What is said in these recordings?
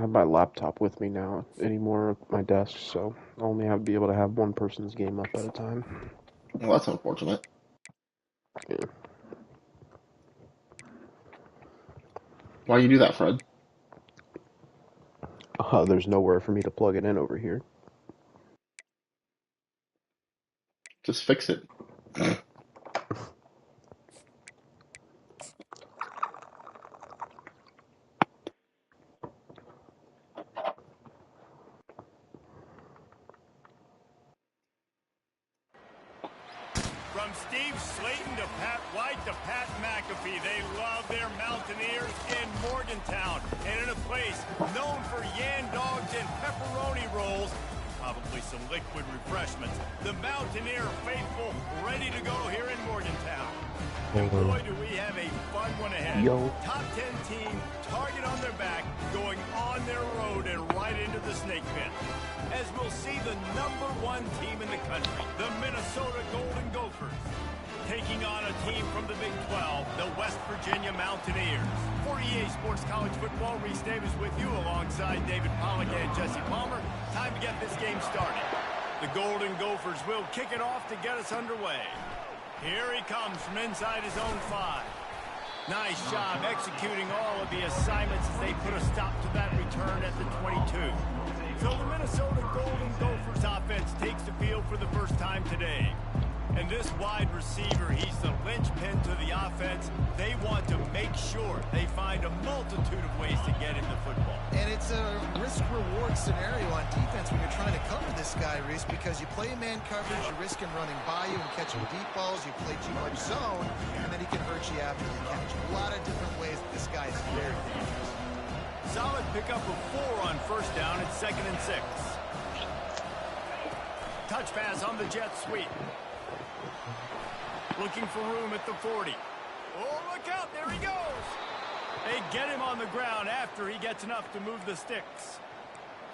have my laptop with me now anymore at my desk, so I only have to be able to have one person's game up at a time. Well, that's unfortunate. Yeah. Why you do that, Fred? There's nowhere for me to plug it in over here. Just fix it. From Steve Slayton to Pat White to Pat McAfee, they love their Mountaineers in Morgantown. And in a place known for yan dogs and pepperoni rolls, probably some liquid refreshments, the Mountaineer faithful ready to go here in Morgantown. And boy, do we have a fun one ahead. Yo. Top 10 team, target on their back, going on their road and right into the snake pit. As we'll see the #1 team in the country, the Minnesota Golden Gophers, taking on a team from the Big 12, the West Virginia Mountaineers. For EA Sports College Football, Reese Davis with you alongside David Pollack and Jesse Palmer. Time to get this game started. The Golden Gophers will kick it off to get us underway. Here he comes from inside his own 5. Nice job executing all of the assignments as they put a stop to that return at the 22. So the Minnesota Golden Gophers offense takes the field for the first time today. And this wide receiver, he's the linchpin to the offense. They want to make sure they find a multitude of ways to get him the football. And it's a risk-reward scenario on defense when you're trying to cover this guy, Reese, because you play man coverage, you risk him running by you and catching deep balls, you play too much zone, and then he can hurt you after the catch. A lot of different ways that this guy is very dangerous. Solid pickup of 4 on first down. It's 2nd and 6. Touch pass on the jet sweep. Looking for room at the 40. Oh, look out. There he goes. They get him on the ground after he gets enough to move the sticks.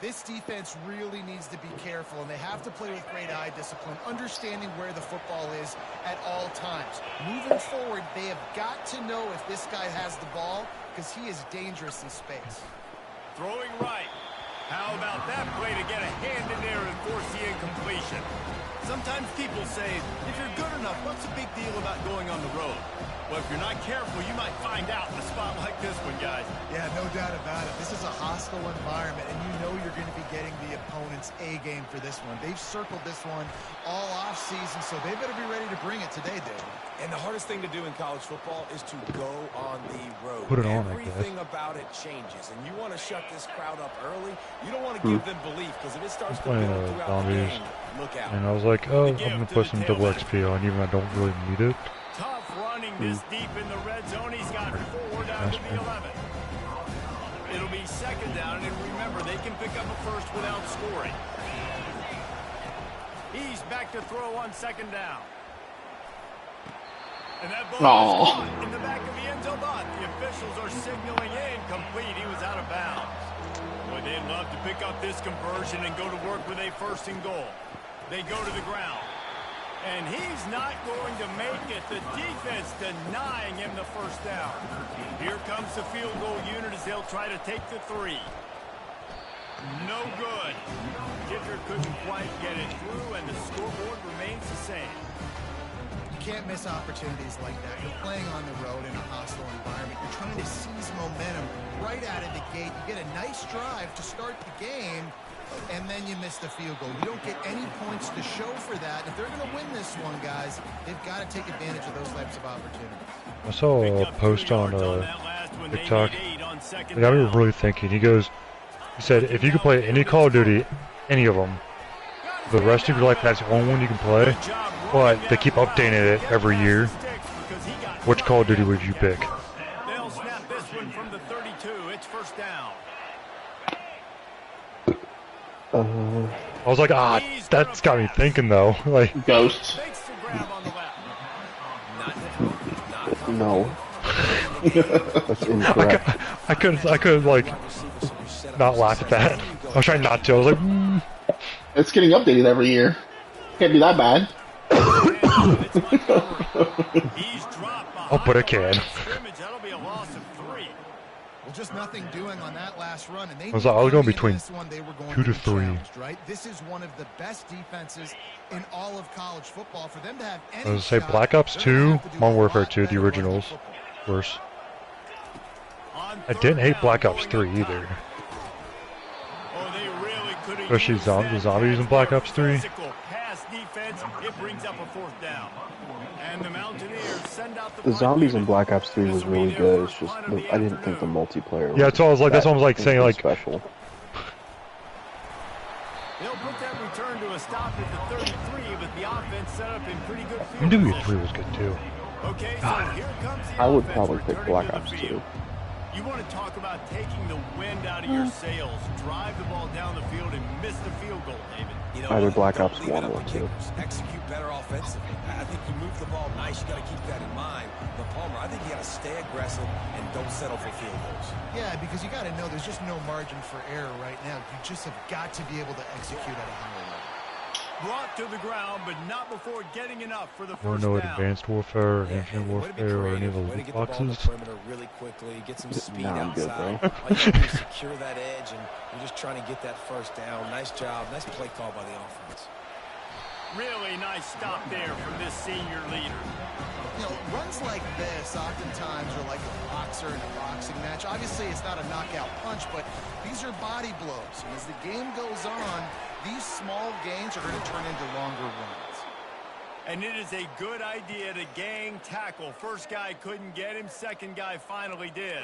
This defense really needs to be careful, and they have to play with great eye discipline, understanding where the football is at all times. Moving forward, they have got to know if this guy has the ball, because he is dangerous in space. Throwing right. How about that play to get a hand in there and force the incompletion? Sometimes people say, if you're good enough, what's the big deal about going on the road? Well, if you're not careful, you might find out in a spot like this one, guys. Yeah, no doubt about it. This is a hostile environment, and you know you're going to be getting the opponent's A-game for this one. They've circled this one all off-season, so they better be ready to bring it today, David. And the hardest thing to do in college football is to go on the road. Put it on, Everything about it changes, and you want to shut this crowd up early. You don't want to give them belief, because if it starts to build throughout the game, look out. And I was like, oh, I'm going to put some double XP on, even though I don't really need it. Tough running this deep in the red zone. He's got 4 down to the 11. It'll be 2nd down, and remember, they can pick up a first without scoring. He's back to throw on 2nd down. And that ball is caught in the back of the end zone. The officials are signaling incomplete. He was out of bounds. Boy, they'd love to pick up this conversion and go to work with a 1st and goal. They go to the ground. And he's not going to make it. The defense denying him the 1st down. Here comes the field goal unit as they'll try to take the 3. No good. Kicker couldn't quite get it through, and the scoreboard remains the same. You can't miss opportunities like that. You're playing on the road in a hostile environment. You're trying to seize momentum right out of the gate. You get a nice drive to start the game, and then you miss the field goal. You don't get any points to show for that. If they're going to win this one, guys, they've got to take advantage of those types of opportunities. I saw a post on TikTok. It got me really thinking. He said, if you could play any Call of Duty, any of them, for the rest of your life, that's the only one you can play, but they keep updating it every year, which Call of Duty would you pick? They'll snap this one from the 32. It's 1st down. I was like, that's got me thinking though. Like, Ghost. No. That's incorrect. I could like not laugh at that. I was trying not to. I was like, It's getting updated every year. Can't be that bad. Oh, but it can. Well, just nothing doing on that last run, and they I was going between they were going 2 to 3. Right? This is one of the best defenses in all of college football. For them to have any I was gonna say Black Ops 2, Modern Warfare 2, the originals, worse. I didn't hate Black Ops 3 either. Especially the zombies in Black Ops 3. The zombies in Black Ops 3 was really good. It's just I didn't think the multiplayer. Yeah, that's what I was like. That's what I was like saying. Like special. They'll put that return to a stop at the 33, but the offense set up in pretty good field MW3 was good too. Okay, so here comes the I would offense probably pick returning Black to the Ops field. 2. You want to talk about taking the wind out of your sails. Drive the ball down the field and miss the field goal, David. You know, Either Black Ops don't leave 1 it up or to 2. kickers. Execute better offensively. I think you move the ball nice. You got to keep that in mind. But Palmer, I think you got to stay aggressive and don't settle for field goals. Yeah, because you got to know there's just no margin for error right now. You just have got to be able to execute at a higher level. Brought to the ground, but not before getting enough for the I don't first know what down. Advanced Warfare, Infinite Warfare, or any of the loot boxes. Really quickly, get some speed Nah, I'm good, outside. bro. All you got to do is secure that edge, and you're just trying to get that first down. Nice job. Nice play call by the offense. Really nice stop there from this senior leader. You know, runs like this oftentimes are like a boxer in a boxing match. Obviously, it's not a knockout punch, but these are body blows. And as the game goes on, these small gains are going to turn into longer runs. And it is a good idea to gang tackle. First guy couldn't get him, second guy finally did.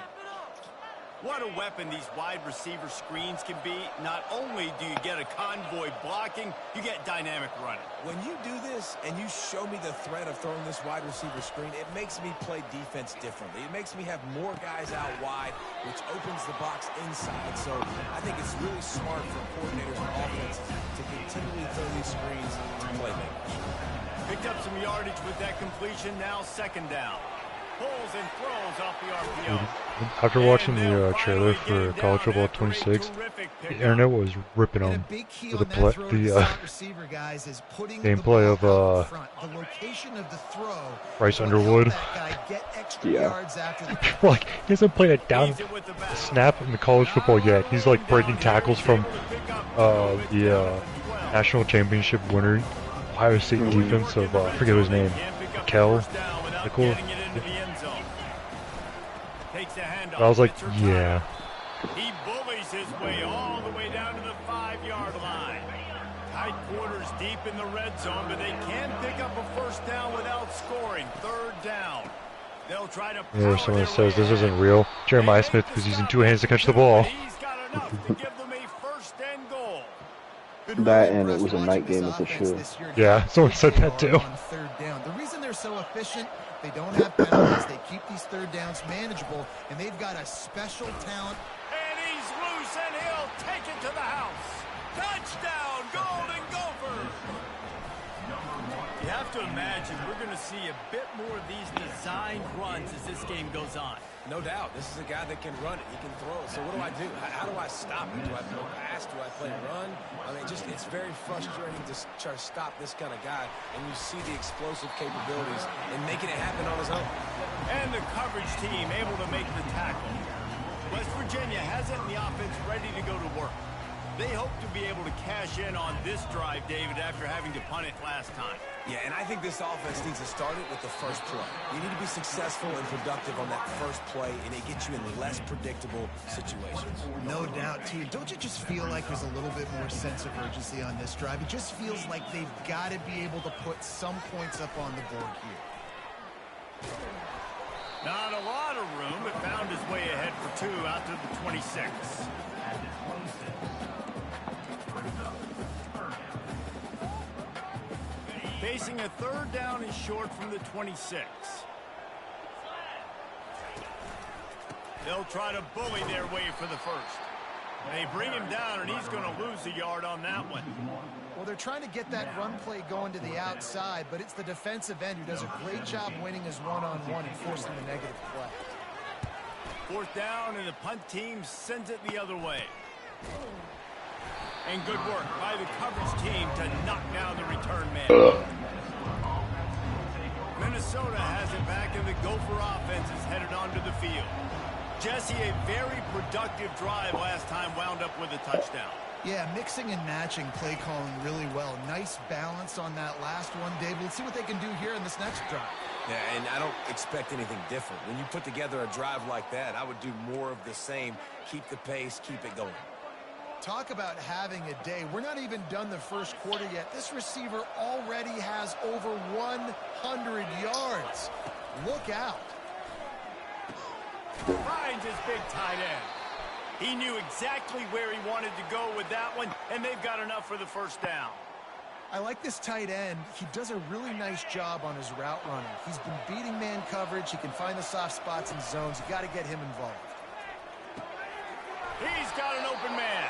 What a weapon these wide receiver screens can be. Not only do you get a convoy blocking, you get dynamic running. When you do this and you show me the threat of throwing this wide receiver screen, it makes me play defense differently. It makes me have more guys out wide, which opens the box inside. So I think it's really smart for coordinators and offenses to continually throw these screens to playmakers. Picked up some yardage with that completion. Now second down. Pulls and throws off the RPO. After watching the trailer for College Football 26, the internet was ripping them for the gameplay of Bryce Underwood. Yeah. Like, he hasn't played a down snap in the college football yet. He's like breaking tackles from the national championship winner, Ohio State defense of, I forget his name, Nickel. I was like, yeah. He bullies his way all the way down to the 5-yard line. Tight quarters deep in the red zone, but they can pick up a first down without scoring. Third down. They'll try to Or someone says this isn't real. Jeremiah Smith was using 2 hands to catch the ball. He's got enough to give them a first and goal. That and it was a night game at the shoe. Yeah, someone said that too. Third down. The reason they're so efficient, they don't have penalties. They keep these third downs manageable, and they've got a special talent. And he's loose, and he'll take it to the house. Touchdown, Golden Gophers! You have to imagine we're going to see a bit more of these designed runs as this game goes on. No doubt. This is a guy that can run it. He can throw it. So what do I do? How do I stop it? Do I play pass? Do I play run? I mean, it's very frustrating to try to stop this kind of guy. And you see the explosive capabilities and making it happen on his own. And the coverage team able to make the tackle. West Virginia has it in the offense ready to go to work. They hope to be able to cash in on this drive, David, after having to punt it last time. Yeah, and I think this offense needs to start it with the first play. You need to be successful and productive on that first play, and it gets you in less predictable situations. No doubt, too. Don't you just feel like there's a little bit more sense of urgency on this drive? It just feels like they've got to be able to put some points up on the board here. Not a lot of room, but found his way ahead for 2 out to the 26. Facing a third down and short from the 26. They'll try to bully their way for the first. They bring him down, and he's going to lose a yard on that one. Well, they're trying to get that run play going to the outside, but it's the defensive end who does a great job winning his one-on-one and forcing the negative play. Fourth down, and the punt team sends it the other way. And good work by the coverage team to knock down the return man. Minnesota has it back, and the Gopher offense is headed onto the field. Jesse, a very productive drive last time wound up with a touchdown. Yeah, mixing and matching play calling really well. Nice balance on that last one, David. Let's see what they can do here in this next drive. Yeah, and I don't expect anything different. When you put together a drive like that, I would do more of the same. Keep the pace, keep it going. Talk about having a day. We're not even done the first quarter yet. This receiver already has over 100 yards. Look out. Finds his big tight end. He knew exactly where he wanted to go with that one, and they've got enough for the first down. I like this tight end. He does a really nice job on his route running. He's been beating man coverage. He can find the soft spots and zones. You got to get him involved. He's got an open man.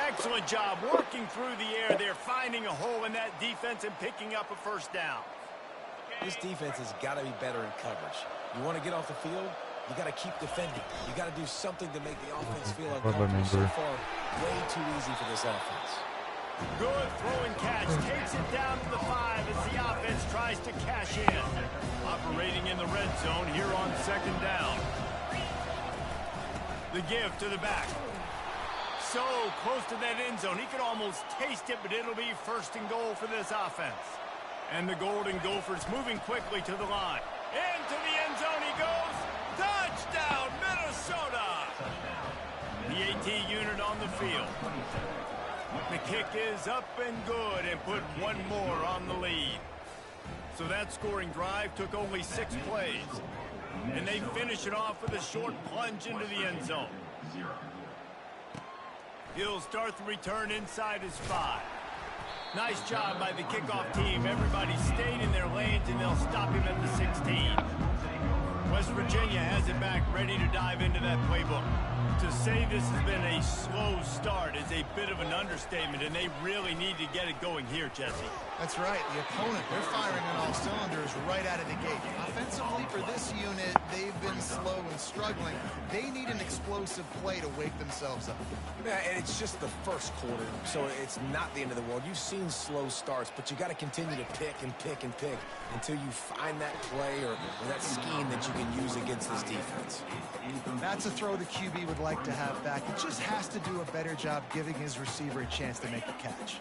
Excellent job working through the air there, finding a hole in that defense and picking up a first down. This defense has got to be better in coverage. You want to get off the field? You got to keep defending. You got to do something to make the offense feel uncomfortable. So far, way too easy for this offense. Good throwing catch. Takes it down to the 5 as the offense tries to cash in. Operating in the red zone here on second down. The give to the back. So close to that end zone. He could almost taste it, but it'll be first and goal for this offense. And the Golden Gophers moving quickly to the line. Into the end zone he goes. Touchdown, Minnesota! The AT unit on the field. The kick is up and good and put one more on the lead. So that scoring drive took only 6 plays. And they finish it off with a short plunge into the end zone. He'll start the return inside his 5. Nice job by the kickoff team. Everybody stayed in their lanes, and they'll stop him at the 16. West Virginia has it back, ready to dive into that playbook. To say this has been a slow start is a bit of an understatement, and they really need to get it going here, Jesse. That's right. The opponent, they're firing on all cylinders right out of the gate. Offensively for this unit, they've been slow and struggling. They need an explosive play to wake themselves up. Yeah, and it's just the first quarter, so it's not the end of the world. You've seen slow starts, but you got to continue to pick and pick and pick until you find that play or that scheme that you can use against this defense. That's a throw the QB would like to have back. He just has to do a better job giving his receiver a chance to make the catch.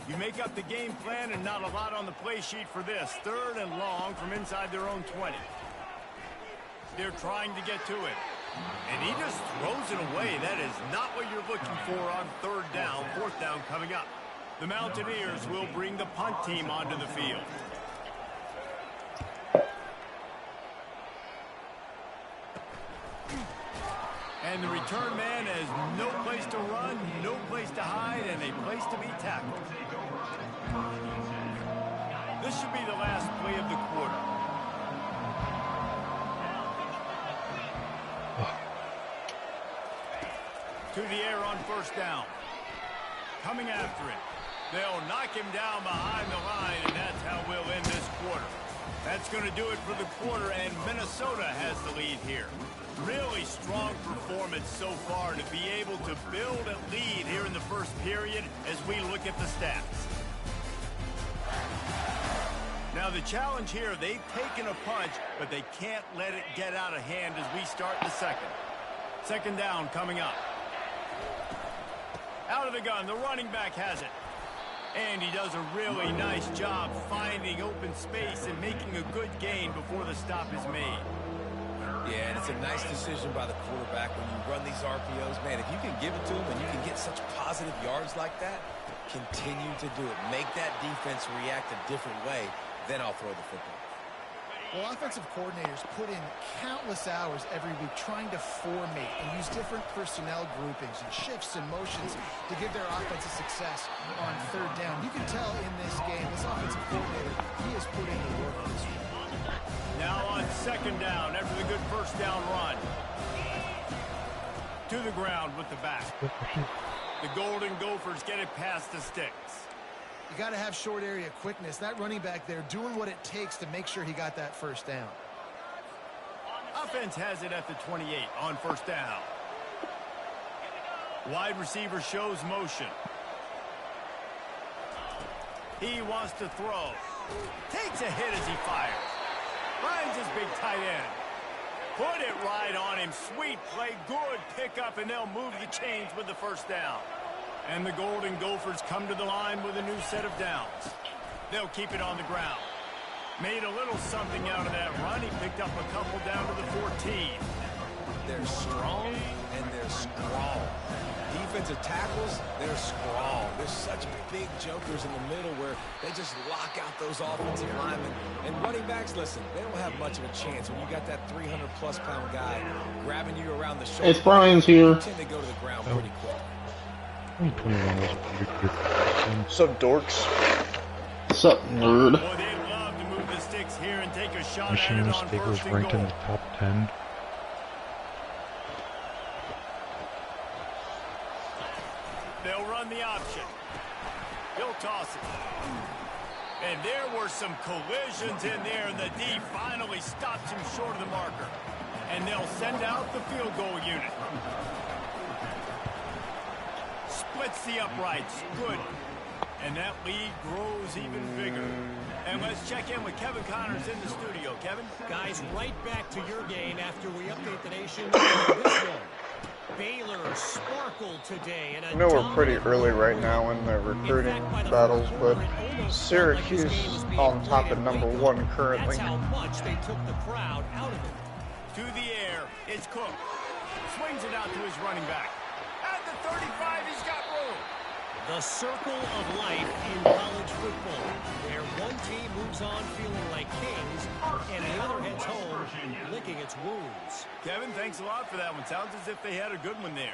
You make up the game plan and not a lot on the play sheet for this. 3rd and long from inside their own 20. They're trying to get to it. And he just throws it away. That is not what you're looking for on 3rd down. 4th down coming up. The Mountaineers will bring the punt team onto the field. And the return man has no place to run, no place to hide, and a place to be tackled. This should be the last play of the quarter. To the air on 1st down. Coming after it. They'll knock him down behind the line, and that's how we'll end this quarter. That's going to do it for the quarter, and Minnesota has the lead here. Really strong performance so far to be able to build a lead here in the first period as we look at the stats. Now the challenge here, they've taken a punch, but they can't let it get out of hand as we start the second. 2nd down coming up. Out of the gun, the running back has it. And he does a really nice job finding open space and making a good gain before the stop is made. Yeah, and it's a nice decision by the quarterback when you run these RPOs. Man, if you can give it to him and you can get such positive yards like that, continue to do it. Make that defense react a different way, then I'll throw the football. Well, offensive coordinators put in countless hours every week trying to formate and use different personnel groupings and shifts and motions to give their offense a success on 3rd down. You can tell in this game, this offensive coordinator, he has put in the work this week. Now on 2nd down after the good 1st down run. To the ground with the back. The Golden Gophers get it past the sticks. You got to have short area quickness. That running back there doing what it takes to make sure he got that 1st down. Offense has it at the 28 on 1st down. Wide receiver shows motion. He wants to throw. Takes a hit as he fires. Finds his big tight end. Put it right on him. Sweet play. Good pickup, and they'll move the chains with the first down. And the Golden Gophers come to the line with a new set of downs. They'll keep it on the ground. Made a little something out of that run. He picked up a couple down to the 14. They're strong and they're strong. Defensive tackles, they're strong. There's such big jokers in the middle where they just lock out those offensive linemen. And running backs, listen, they don't have much of a chance when you got that 300-plus pound guy grabbing you around the shoulder. It's Brian's here. They tend to go to the ground pretty quick. 21 was pretty good. What's up, dorks? What's up, nerd? Boy, they'd love to move the sticks here and take a shot at it Michigan on State was first and ranked in goal. the top 10. They'll run the option. He'll toss it. And there were some collisions in there, and the D finally stops him short of the marker. And they'll send out the field goal unit. Splits the uprights. Good. And that lead grows even bigger. And let's check in with Kevin Connors in the studio. Kevin? Guys, right back to your game after we update the nation on this one. Baylor sparkled today. And I know we're pretty early right now in the recruiting battles, but Syracuse on top of #1 currently. That's how much they took the crowd out of it. To the air, it's Cook. Swings it out to his running back. At the 35, he's got room. The circle of life in college football, where one team moves on feeling like kings, and the other heads home licking its wounds. Kevin, thanks a lot for that one. Sounds as if they had a good one there.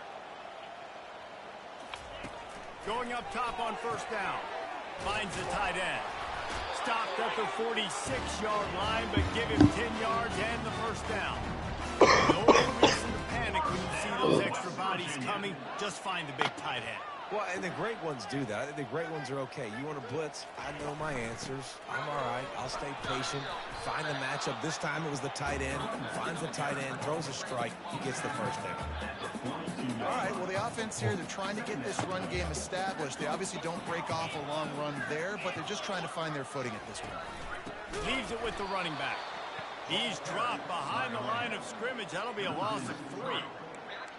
Going up top on first down. Finds the tight end. Stopped at the 46-yard line, but give him 10 yards and the first down. No reason to panic when you see those extra bodies coming. Just find the big tight end. Well, and the great ones do that. I think the great ones are okay. You want to blitz? I know my answers. I'm all right. I'll stay patient. Find the matchup. This time it was the tight end. Finds the tight end, throws a strike. He gets the first down. All right, well, the offense here, they're trying to get this run game established. They obviously don't break off a long run there, but they're just trying to find their footing at this point. Leaves it with the running back. He's dropped behind the line of scrimmage. That'll be a loss of 3.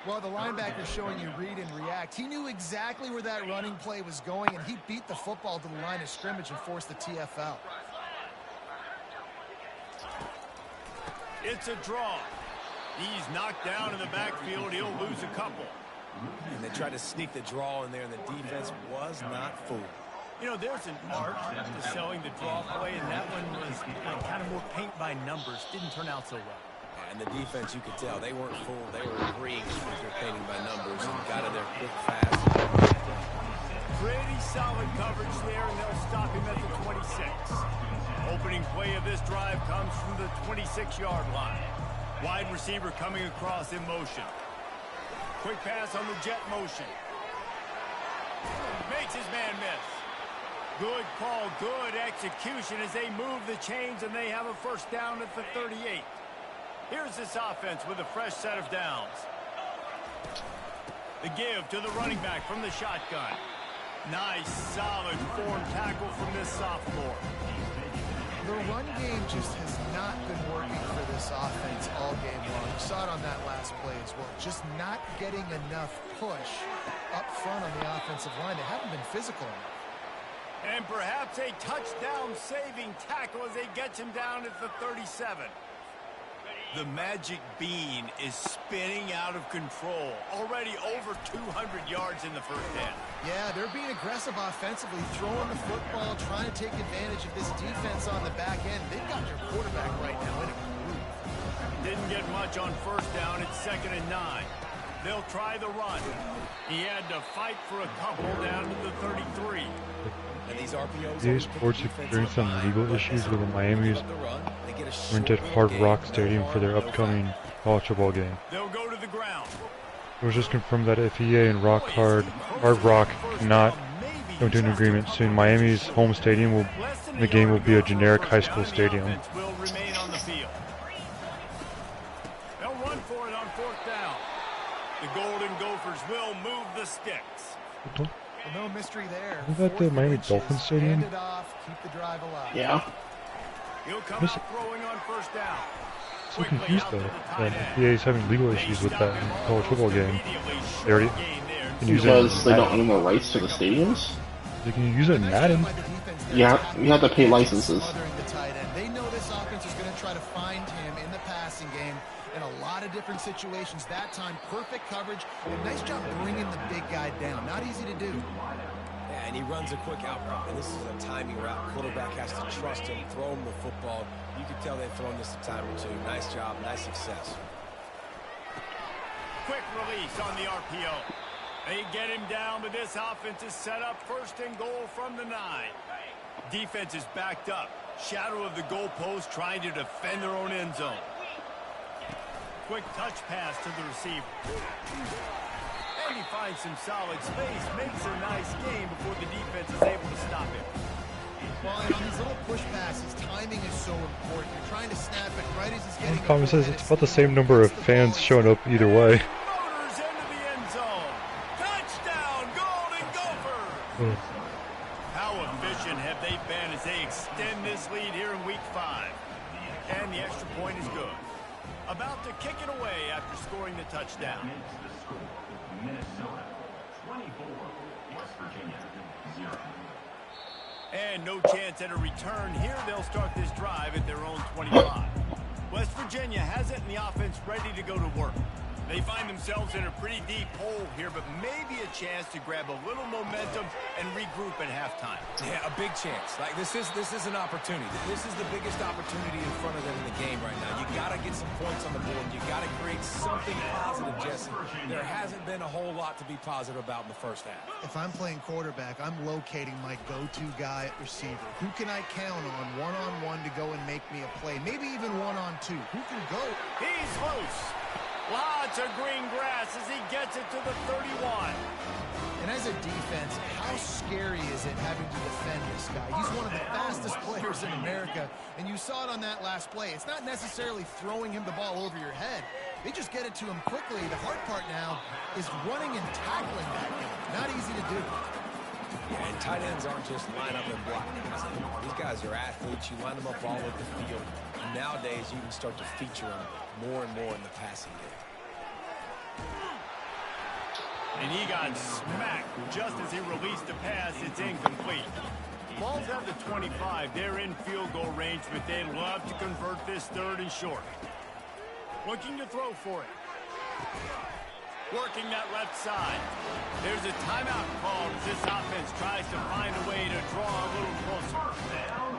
Well, the linebacker showing you read and react. He knew exactly where that running play was going, and he beat the football to the line of scrimmage and forced the TFL. It's a draw. He's knocked down in the backfield. He'll lose a couple. And they tried to sneak the draw in there, and the defense was not fooled. You know, there's an art to selling the draw play, and that one was kind of more paint by numbers. Didn't turn out so well. And the defense, you could tell, they weren't fooled. They were intrigued with their painting by numbers and got in there quick, fast. Pretty solid coverage there, and they'll stop him at the 26. Opening play of this drive comes from the 26-yard line. Wide receiver coming across in motion. Quick pass on the jet motion. Makes his man miss. Good call, good execution as they move the chains, and they have a first down at the 38. Here's this offense with a fresh set of downs. The give to the running back from the shotgun. Nice, solid form tackle from this sophomore. The run game just has not been working for this offense all game long. You saw it on that last play as well. Just not getting enough push up front on the offensive line. They haven't been physical enough. And perhaps a touchdown-saving tackle as they get him down at the 37. The magic bean is spinning out of control. Already over 200 yards in the first half. Yeah, they're being aggressive offensively, throwing the football, trying to take advantage of this defense on the back end. They've got their quarterback right now in a groove. Didn't get much on first down. It's 2nd and 9. They'll try the run. He had to fight for a couple down to the 33. And these RPOs These sports experienced some legal issues with the Miami's rented Hard Rock Stadium for their upcoming college football game. They'll go to the ground. It was just confirmed that if EA and Hard Rock cannot come to an agreement soon, Miami's home stadium the game will be a generic high school stadium. Will remain on the field. They'll run for it on 4th down. The Golden Gophers will move the sticks. Well, no mystery there. Isn't that the Miami Dolphins stadium? Hand it off, keep the drive alive. Yeah. He'll come out throwing on first down. so confused though that NBA is having legal issues with that in the college football game. They already can use it. Because they don't own the rights to the stadiums? They can use it in Madden. Yeah, you have to pay licenses. They know this offense is going to try to find him in the passing game in a lot of different situations. That time, perfect coverage. And nice job bringing the big guy down. Not easy to do. Yeah, and he runs a quick out route. And this is a timing route. Quarterback has to trust him, throw him the football. You can tell they've thrown this a time or two. Nice job, nice success. Quick release on the RPO. They get him down, but this offense is set up first and goal from the 9. Defense is backed up. Shadow of the goalpost trying to defend their own end zone. Quick touch pass to the receiver. And he finds some solid space, makes a nice game before the defense is able to stop him. Well, and on these little push passes, timing is so important. You're trying to snap it right as he's getting... Comment says it's about the same number of fans showing up either way. Motors into the end zone. Touchdown, Golden Gophers! How efficient have they been as they extend this lead here in Week 5? And the extra point is good. About to kick it away after scoring the touchdown. Minnesota 24, West Virginia 0. And no chance at a return here. They'll start this drive at their own 25. West Virginia has it in the offense ready to go to work. They find themselves in a pretty deep hole here, but maybe a chance to grab a little momentum and regroup at halftime. Yeah, a big chance. Like this is an opportunity. This is the biggest opportunity in front of them in the game right now. You got to get some points on the board. You got to create something positive, Jesse. There hasn't been a whole lot to be positive about in the first half. If I'm playing quarterback, I'm locating my go-to guy at receiver. Who can I count on one-on-one to go and make me a play? Maybe even one-on-two. Who can go? He's loose. Lots of green grass as he gets it to the 31. And as a defense, how scary is it having to defend this guy? He's one of the fastest players in America, and you saw it on that last play. It's not necessarily throwing him the ball over your head. They just get it to him quickly. The hard part now is running and tackling that guy. Not easy to do. Yeah, and tight ends aren't just line up and block. These guys are athletes. You line them up all over the field. And nowadays, you can start to feature them more and more in the passing game. And he got smacked just as he released the pass. It's incomplete. Balls have the 25. They're in field goal range, but they'd love to convert this third and short. Looking to throw for it. Working that left side. There's a timeout called as this offense tries to find a way to draw a little closer.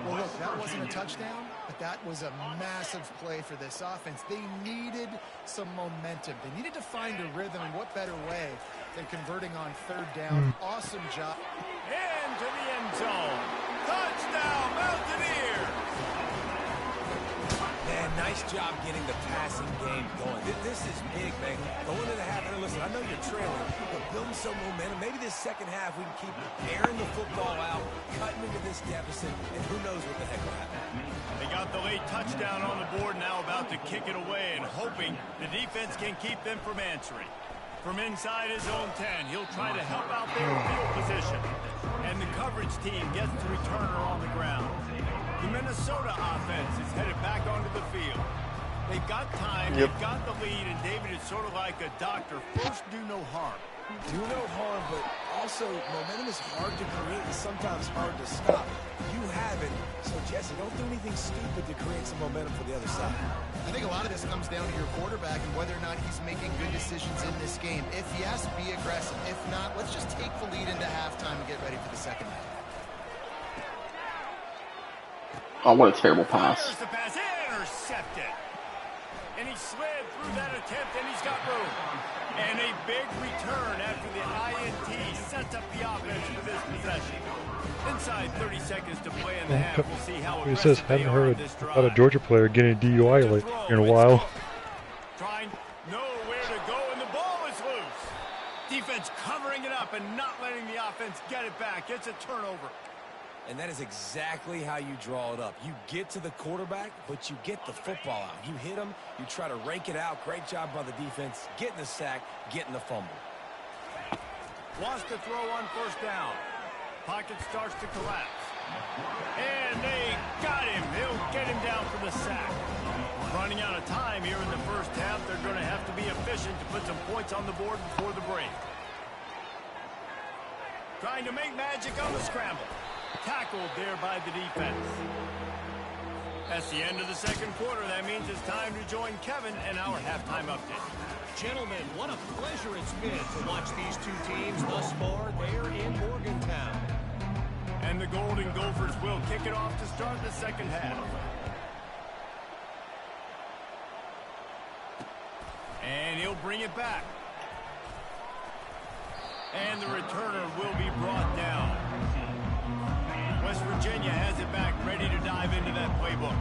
Well, look, that wasn't a touchdown, but that was a massive play for this offense. They needed some momentum. They needed to find a rhythm, and what better way than converting on third down. Awesome job. Into the end zone. Touchdown, Mountaineers! Man, nice job getting the passing game going. This is big, man. Going into the half, and listen, I know you're trailing, but building some momentum. Maybe this second half we can keep airing the football out, cutting into this deficit, and who knows what the heck will happen. They got the late touchdown on the board, now about to kick it away and hoping the defense can keep them from answering. From inside his own 10, he'll try to help out their field position. And the coverage team gets the returner on the ground. The Minnesota offense is headed back onto the field. They've got time, they've got the lead, and David is sort of like a doctor. First, do no harm. Do no harm, but also momentum is hard to create and sometimes hard to stop. You have it, so Jesse, don't do anything stupid to create some momentum for the other side. I think a lot of this comes down to your quarterback and whether or not he's making good decisions in this game. If yes, be aggressive. If not, let's just take the lead into halftime and get ready for the second half. Oh, what a terrible pass. There's the pass, intercepted. And he slid through that attempt, and he's got room. And a big return after the INT sets up the offense for this possession. Inside 30 seconds to play in the half. We'll see how It says, aggressive they haven't are on heard this drive. about a Georgia player getting a DUI like in a while. Trying nowhere to go, and the ball is loose. Defense covering it up and not letting the offense get it back. It's a turnover. And that is exactly how you draw it up. You get to the quarterback, but you get the football out. You hit him, you try to rake it out. Great job by the defense, getting the sack, getting the fumble. Wants to throw on first down. Pocket starts to collapse. And they got him. They'll get him down for the sack. Running out of time here in the first half, they're going to have to be efficient to put some points on the board before the break. Trying to make magic on the scramble. Tackled there by the defense. That's the end of the second quarter. That means it's time to join Kevin and our halftime update. Gentlemen, what a pleasure it's been to watch these two teams thus far there in Morgantown. And the Golden Gophers will kick it off to start the second half. And he'll bring it back. And the returner will be brought down. West Virginia has it back, ready to dive into that playbook.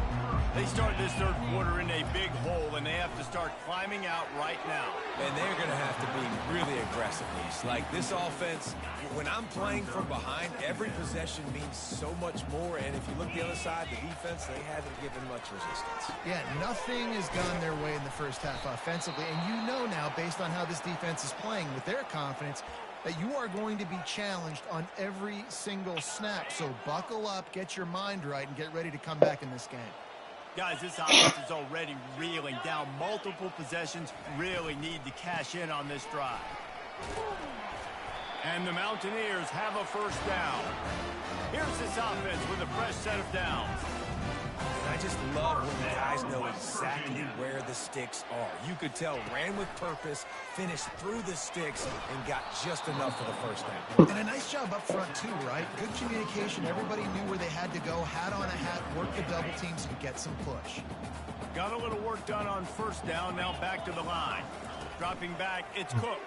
They start this third quarter in a big hole, and they have to start climbing out right now. And they're going to have to be really aggressive. Like this offense, when I'm playing from behind, every possession means so much more. And if you look the other side, the defense, they haven't given much resistance. Yeah, nothing has gone their way in the first half offensively. And you know now, based on how this defense is playing with their confidence, that you are going to be challenged on every single snap. So buckle up, get your mind right, and get ready to come back in this game. Guys, this offense is already reeling down multiple possessions. Really need to cash in on this drive. And the Mountaineers have a first down. Here's this offense with a fresh set of downs. I just love when the guys know exactly where the sticks are. You could tell, ran with purpose, finished through the sticks, and got just enough for the first down. And a nice job up front, too, right? Good communication. Everybody knew where they had to go, hat on a hat, work the double teams, and get some push. Got a little work done on first down. Now back to the line. Dropping back, it's Cook.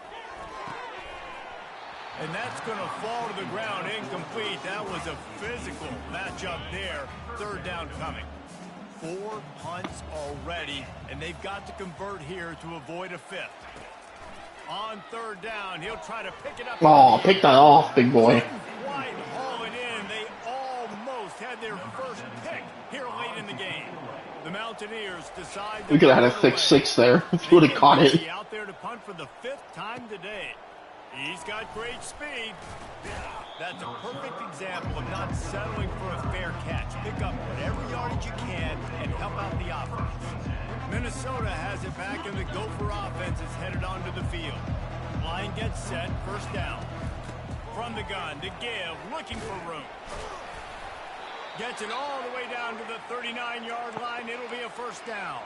And that's going to fall to the ground incomplete. That was a physical matchup there. Third down coming. 4 punts already, and they've got to convert here to avoid a fifth. On third down, he'll try to pick it up. Oh, pick that off, big boy. Quite haul it in. They almost had their first pick here late in the game. The Mountaineers decide. We could have had a 6-6 there if you would have caught it. Out there to punt for the 5th time today. He's got great speed. That's a perfect example of not settling for a fair catch. Pick up whatever yardage you can and help out the offense. Minnesota has it back, and the Gopher offense is headed onto the field. Line gets set, first down. From the gun to give, looking for room. Gets it all the way down to the 39-yard line. It'll be a first down.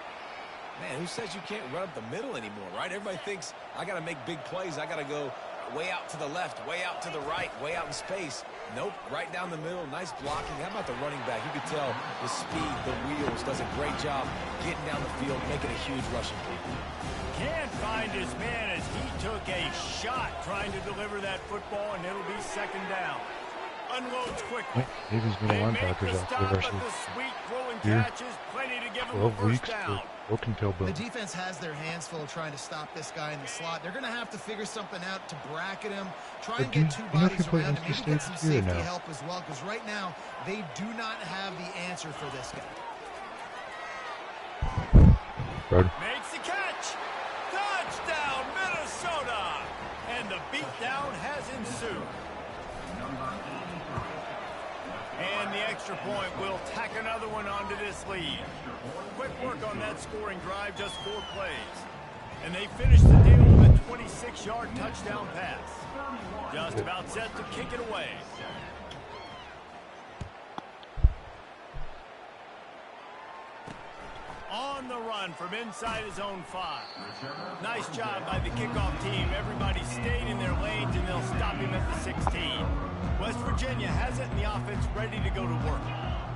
Man, who says you can't run up the middle anymore, right? Everybody thinks, I got to make big plays. I got to go way out to the left, way out to the right, way out in space. Nope, right down the middle, nice blocking. How about the running back? You could tell the speed, the wheels, does a great job getting down the field, making a huge rushing play. Can't find his man as he took a shot trying to deliver that football, and it'll be second down. Unloads quickly. Maybe he's been a linebackers out there versus here. 12 weeks to broken tailbone. The defense has their hands full trying to stop this guy in the slot. They're going to have to figure something out to bracket him, try and get two bodies around him, maybe get some safety help as well, because right now they do not have the answer for this guy. Road. Makes the catch. Touchdown, Minnesota. And the beatdown has ensued. And the extra point will tack another one onto this lead. Quick work on that scoring drive, just 4 plays. And they finish the deal with a 26-yard touchdown pass. Just about set to kick it away. On the run from inside his own 5. Nice job by the kickoff team. Everybody stayed in their lanes, and they'll stop him at the 16. West Virginia has it in the offense ready to go to work.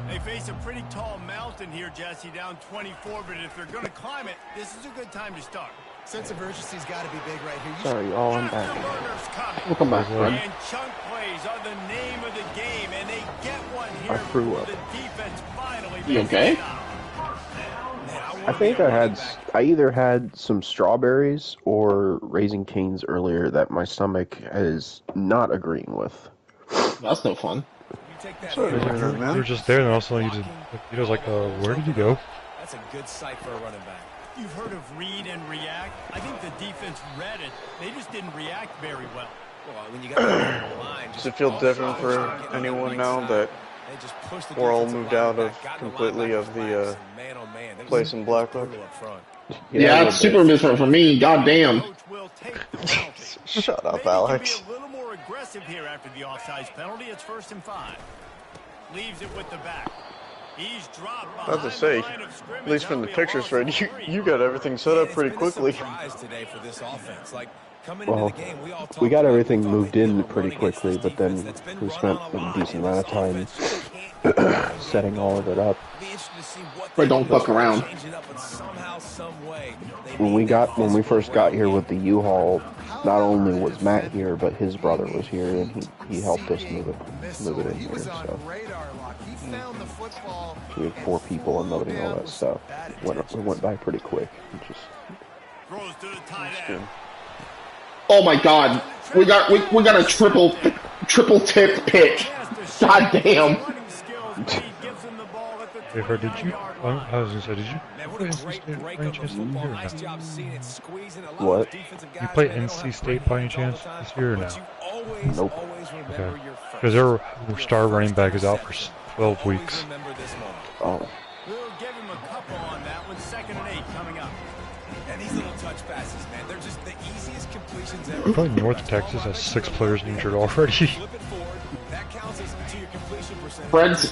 They face a pretty tall mountain here, Jesse, down 24, but if they're going to climb it, this is a good time to start. Sense of urgency's got to be big right here. Sorry, I'm back. We'll come back, bud. And chunk plays are the name of the game, and they get one here. I threw up. The defense finally You okay? I think I either had some strawberries or Raising Cane's earlier that my stomach is not agreeing with. That's no fun. You were just there, and all of a sudden you was like, where did you go? That's a good sight for a running back. You've heard of read and react. I think the defense read it. They just didn't react very well. Well, when you got the line, Does it feel different for anyone now that They just pushed the We're all defensive moved line out back, of got completely linebackers of the relaxed, and man, oh man, place in Blackwood. brutal up front. Yeah, it's super different for me. God damn. Coach will take the penalty. Shut up, Maybe Alex. can be a little more aggressive here after the offsides penalty. It's 1st and 5. Leaves it with the back. He's dropped I have to behind say, the line of scrimmage. at least from the That'll be a pictures, loss Fred, of 3. you got everything set up pretty quickly. It's been a surprise today for this offense. Like, coming Well, into the game, we all we talked got about everything we thought moved they'd be able in to pretty run against quickly, this but then defense that's been we run spent on a lot, decent and amount of this time offense just can't get going setting all of it up. Be interested to see what But they don't do fuck around. change it up, but somehow, some way, they When need that we physical first got ground here game. with the U-Haul, not only was Matt here, but his brother was here, and he helped us move it in here. So we had 4 people unloading all that stuff. It went by pretty quick. Throws to the tight end. Oh my god. We got a triple tipped pick. God damn. Hey, Fred, did you? I was gonna say, did you Man, what play a NC great State break by any of the chance this football. year or Nice no? job seeing it, squeezing a lot What? of defensive guys. You play man, they don't NC have State great by any hands all the chance time, this year or but no? you always, Nope. always remember Okay. your first. Because their star Your running first back is out for interception. 12 Always weeks. remember this moment. Oh, We'll give him a couple on that one. 2nd and 8 coming up. And these little touch passes, man, they're just the easiest completions ever. I feel like North Texas has 6 players injured already. Flip it forward. That counts as to your completion percentage. Fred's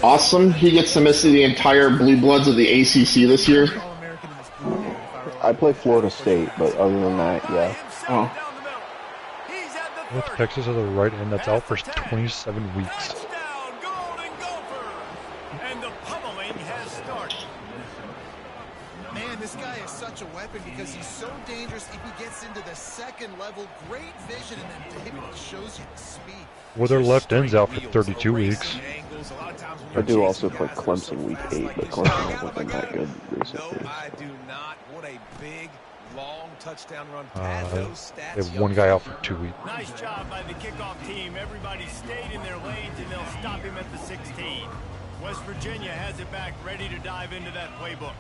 awesome. He gets to miss the entire Blue Bloods of the ACC this year. I play Florida State, but other than that, yeah. Oh. North Texas has a right end that's out for 27 weeks. Touchdown, Golden Gopher! And the pummeling has started. Man, this guy is such a weapon because he's so dangerous if he gets into the 2nd level. Great vision, and then David shows you the speed. Well, their left end's out for 32 weeks. I do also play Clemson week 8, but Clemson hasn't been that good recently. No, I do not. What a big, long touchdown run. Pad those They stats. have one guy out for 2 weeks. Nice job by the kickoff team. Everybody stayed in their lanes, and they'll stop him at the 16. West Virginia has it back, ready to dive into that playbook.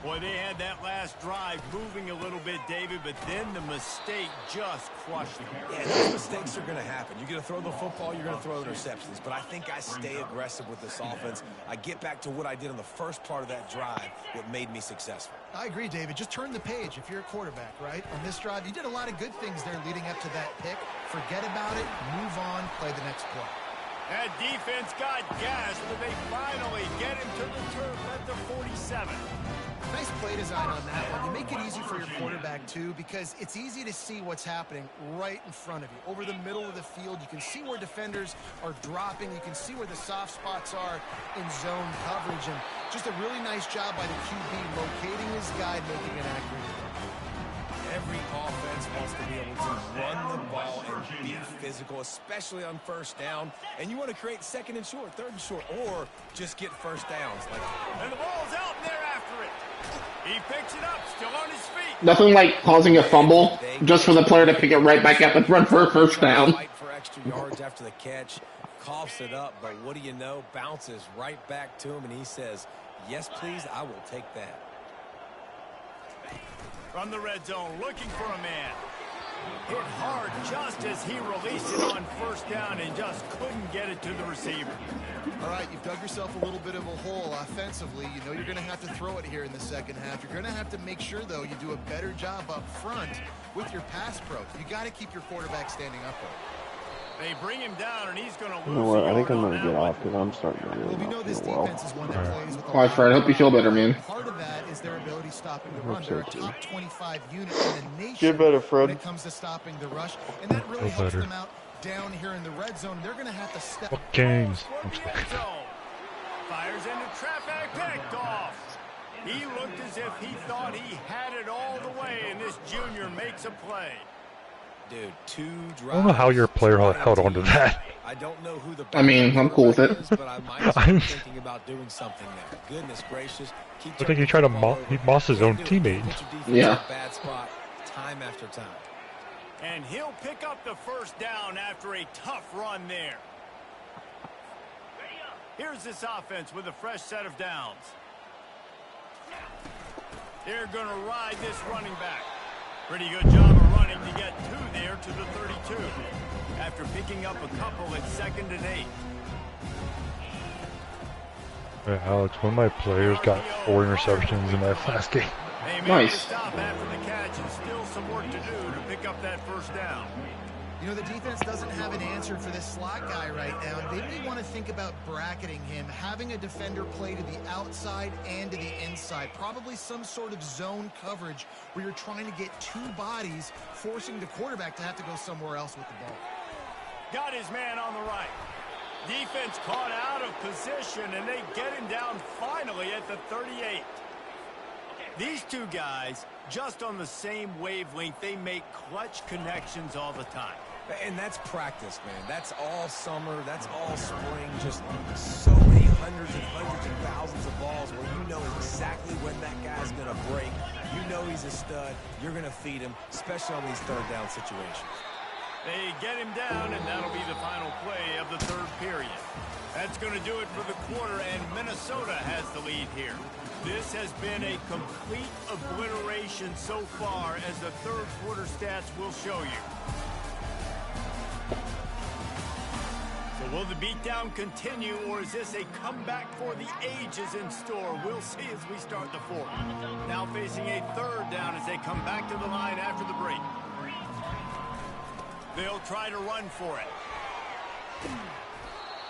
Boy, they had that last drive moving a little bit, David, but then the mistake just crushed them. Yeah, those mistakes are going to happen. You're going to throw the football, you're going to throw interceptions. But I think I stay aggressive with this offense. I get back to what I did on the first part of that drive, what made me successful. I agree, David. Just turn the page if you're a quarterback, right? On this drive, you did a lot of good things there leading up to that pick. Forget about it, move on, play the next play. That defense got gassed, but they finally get him to the turf at the 47. Nice play design on that one. You make it easy for your quarterback, too, because it's easy to see what's happening right in front of you. Over the middle of the field, you can see where defenders are dropping. You can see where the soft spots are in zone coverage. And just a really nice job by the QB locating his guy, making an accurate throw. Every offense wants to be able to run the ball and be physical, especially on 1st down. And you want to create 2nd and short, 3rd and short, or just get 1st downs. And the ball's out, and they're after it. He picks it up, still on his feet. Nothing like causing a fumble just for the player to pick it right back up and run for a 1st down. Fight for extra yards after the catch, coughs it up, but what do you know? Bounces right back to him, and he says, yes, please, I will take that. From the red zone, looking for a man. Hit hard just as he released it on 1st down and just couldn't get it to the receiver. All right, you've dug yourself a little bit of a hole offensively. You know you're going to have to throw it here in the 2nd half. You're going to have to make sure, though, you do a better job up front with your pass pro. You got to keep your quarterback standing upright. They bring him down, and he's going to lose. You know what? I think I'm going going to get off because I'm starting to really Well, we know not this feel well. defense is one that plays with a All right, Fred, I hope you feel better, man. Part of that is their ability stopping the run. hope so, They're a too. top 25 unit in the nation Get better, when Fred. it comes to stopping the rush, and that really Feel helps better. them out down here in the red zone. They're going to have to step. Fuck James. I'm From sorry. the end zone. Fires into traffic, picked off. He looked as if he thought he had it all the way, and this junior makes a play. Dude, 2 drives. I don't know how your player held on to that. I don't know who the I mean, I'm cool with it. is, but I might start thinking about doing something there. Goodness gracious. Keep I think he tried to he bossed his own teammate. Yeah. Bad spot time after time. And he'll pick up the 1st down after a tough run there. Here's this offense with a fresh set of downs. They're going to ride this running back. Pretty good job of running to get 2 there to the 32. After picking up a couple at 2nd and 8. Hey, Alex, one of my players got 4 interceptions in that last game. Nice. Stop after the catch and still some work to do to pick up that first down. You know, the defense doesn't have an answer for this slot guy right now. They may want to think about bracketing him, having a defender play to the outside and to the inside. Probably some sort of zone coverage where you're trying to get 2 bodies, forcing the quarterback to have to go somewhere else with the ball. Got his man on the right. Defense caught out of position, and they get him down finally at the 38. These two guys, just on the same wavelength, they make clutch connections all the time. And that's practice, man. That's all summer. That's all spring. Just so many hundreds and thousands of balls where you know exactly when that guy's going to break. You know he's a stud. You're going to feed him, especially on these third down situations. They get him down, and that'll be the final play of the third period. That's going to do it for the quarter, and Minnesota has the lead here. This has been a complete obliteration so far, as the third quarter stats will show you. So will the beatdown continue, or is this a comeback for the ages in store? We'll see as we start the fourth. Now facing a third down as they come back to the line after the break. They'll try to run for it.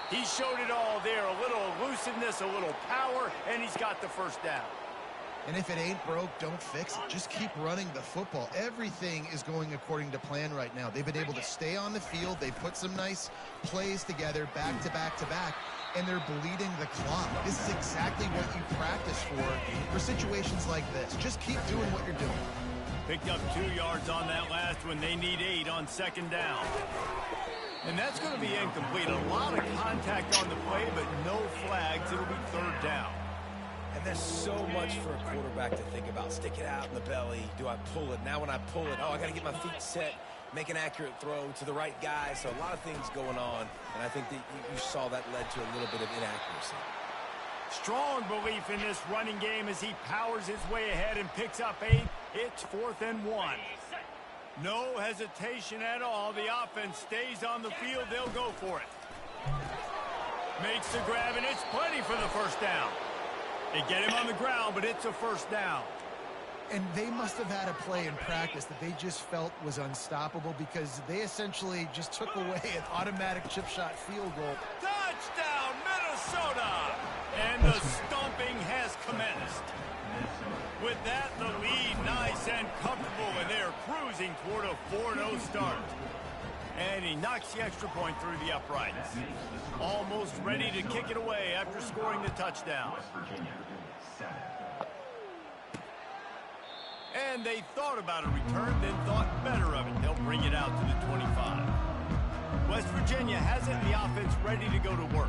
He showed it all there. A little elusiveness, a little power, and he's got the first down. And if it ain't broke, don't fix it. Just keep running the football. Everything is going according to plan right now. They've been able to stay on the field. They put some nice plays together, back to back to back, and they're bleeding the clock. This is exactly what you practice for situations like this. Just keep doing what you're doing. Picked up 2 yards on that last one. They need 8 on second down. And that's going to be incomplete. A lot of contact on the play, but no flags. It'll be third down. And there's so much for a quarterback to think about. Stick it out in the belly. Do I pull it? Now when I pull it, I got to get my feet set, make an accurate throw to the right guy. So a lot of things going on. And I think that you saw that led to a little bit of inaccuracy. Strong belief in this running game as he powers his way ahead and picks up 8. It's 4th and 1. No hesitation at all. The offense stays on the field. They'll go for it. Makes the grab, and it's plenty for the first down. They get him on the ground, but it's a first down. And they must have had a play in practice that they just felt was unstoppable, because they essentially just took away an automatic chip shot field goal. Touchdown, Minnesota! And the stomping has commenced. With that, the lead nice and comfortable, and they're cruising toward a 4-0 start. And he knocks the extra point through the uprights. Almost ready to kick it away after scoring the touchdown. And they thought about a return, then thought better of it. They'll bring it out to the 25. West Virginia has it, and the offense ready to go to work.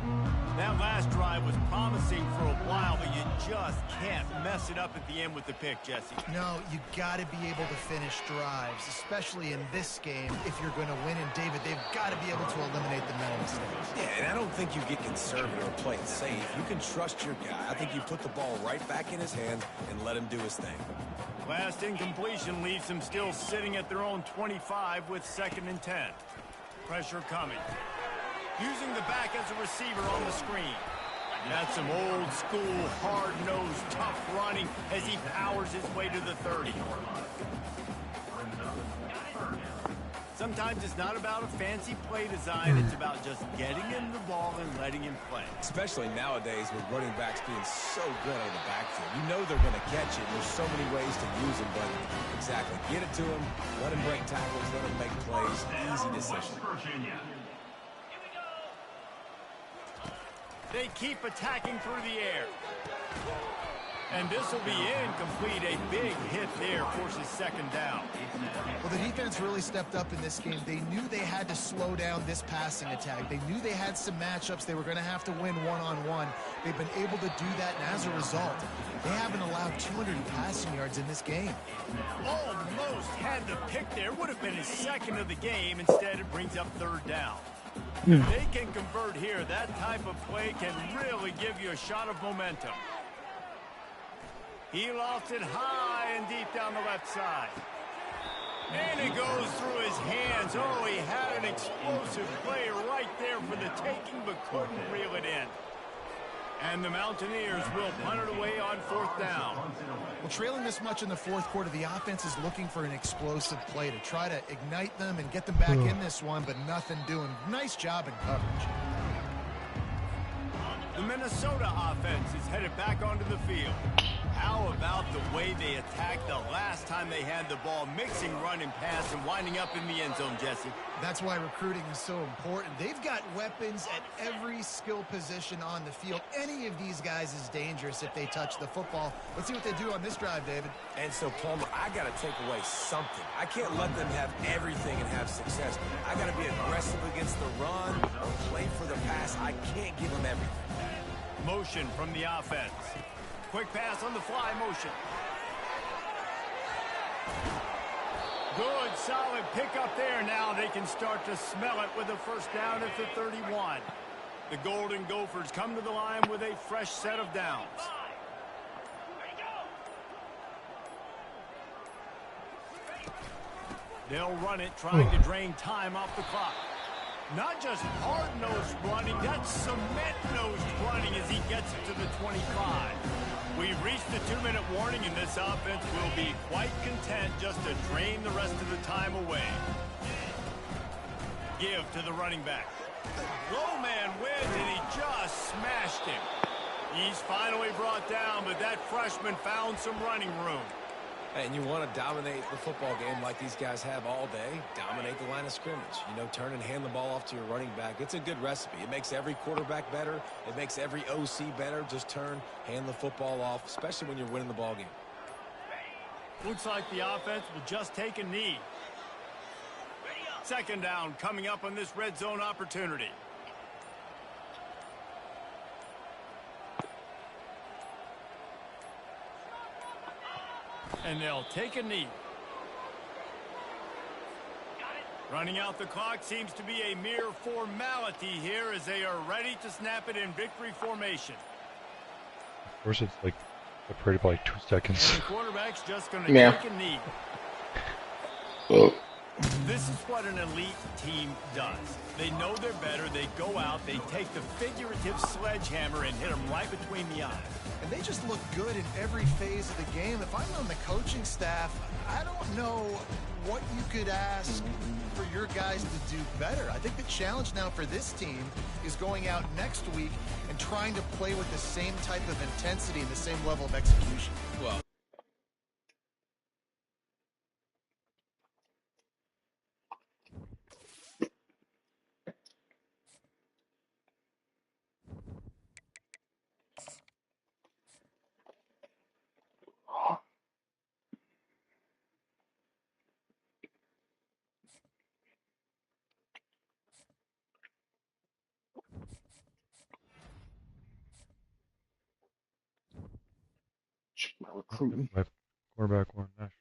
That last drive was promising for a while, but you just can't mess it up at the end with the pick, Jesse. No, you got to be able to finish drives, especially in this game. If you're going to win, and David, they've got to be able to eliminate the mental mistakes. Yeah, and I don't think you get conservative or play it safe. You can trust your guy. I think you put the ball right back in his hands and let him do his thing. Last incompletion leaves them still sitting at their own 25 with 2nd and 10. Pressure coming. Using the back as a receiver on the screen. That's some old school, hard-nosed, tough running as he powers his way to the 30. Sometimes it's not about a fancy play design. It's about just getting him the ball and letting him play. Especially nowadays with running backs being so good out of the backfield. You know they're going to catch it. There's so many ways to use them, but exactly. Get it to him, let him break tackles, let him make plays. Easy decision. They keep attacking through the air. And this will be incomplete. A big hit there forces 2nd down. Well, the defense really stepped up in this game. They knew they had to slow down this passing attack. They knew they had some matchups they were going to have to win one-on-one. They've been able to do that, and as a result, they haven't allowed 200 passing yards in this game. Almost had the pick there. Would have been his 2nd of the game. Instead, it brings up 3rd down. If they can convert here, that type of play can really give you a shot of momentum. He lofts it high and deep down the left side. And it goes through his hands. Oh, he had an explosive play right there for the taking, but couldn't reel it in. And the Mountaineers will punt it away on 4th down. Well, trailing this much in the fourth quarter, the offense is looking for an explosive play to try to ignite them and get them back in this one, but nothing doing. Nice job in coverage. The Minnesota offense is headed back onto the field. How about the way they attacked the last time they had the ball, mixing run and pass and winding up in the end zone, Jesse? That's why recruiting is so important. They've got weapons at every skill position on the field. Any of these guys is dangerous if they touch the football. Let's see what they do on this drive, David. And so, Palmer, I got to take away something. I can't let them have everything and have success. I got to be aggressive against the run or play for the pass. I can't give them everything. Motion from the offense. Quick pass on the fly motion. Good, solid pickup there. Now they can start to smell it with a first down at the 31. The Golden Gophers come to the line with a fresh set of downs. They'll run it, trying to drain time off the clock. Not just hard-nosed running, that's cement-nosed running as he gets it to the 25. We've reached the 2-minute warning, and this offense will be quite content just to drain the rest of the time away. Give to the running back. Low man wins, and he just smashed him. He's finally brought down, but that freshman found some running room. And you want to dominate the football game like these guys have all day. Dominate the line of scrimmage. You know, turn and hand the ball off to your running back. It's a good recipe. It makes every quarterback better. It makes every OC better. Just turn, hand the football off, especially when you're winning the ball game. Looks like the offense will just take a knee. Second down coming up on this red zone opportunity. And they'll take a knee. Running out the clock seems to be a mere formality here as they are ready to snap it in victory formation. Of course, it's like separated by like 2 seconds. And the quarterback's just going to take a knee. Oh. This is what an elite team does. They know they're better. They go out. They take the figurative sledgehammer and hit them right between the eyes. And they just look good in every phase of the game. If I'm on the coaching staff, I don't know what you could ask for your guys to do better. I think the challenge now for this team is going out next week and trying to play with the same type of intensity and the same level of execution. Well, Check my recruiting. My quarterback won national.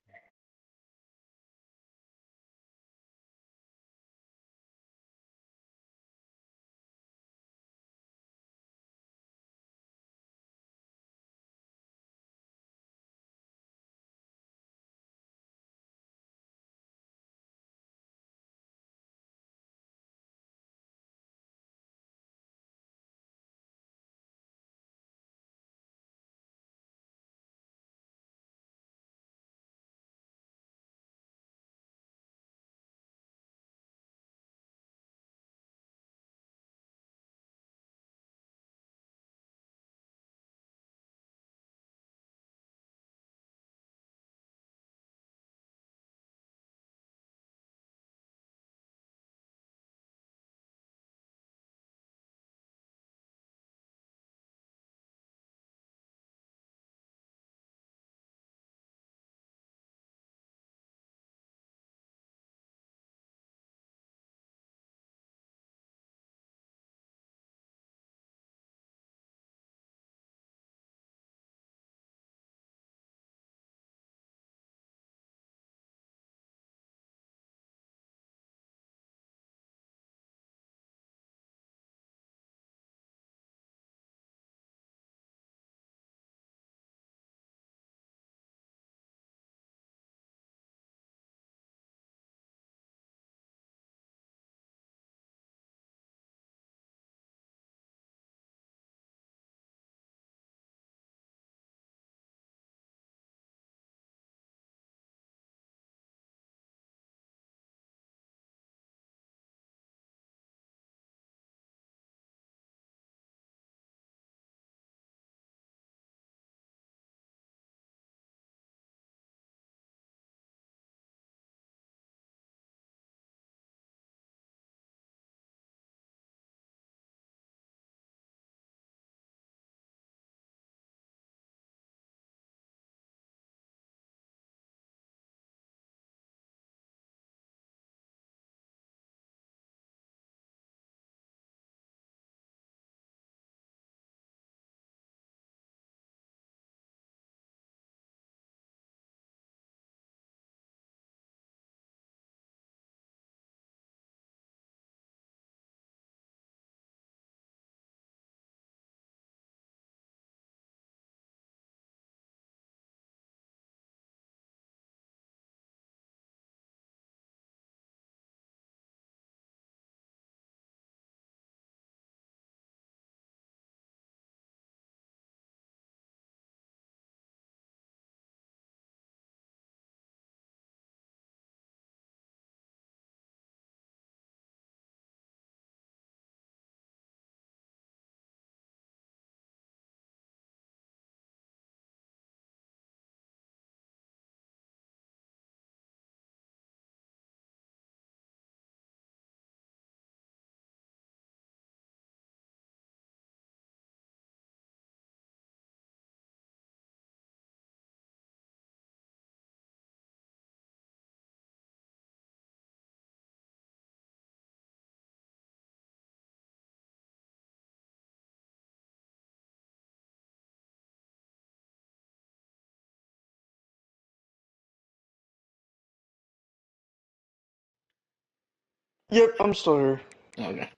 Yep, I'm still here. Okay.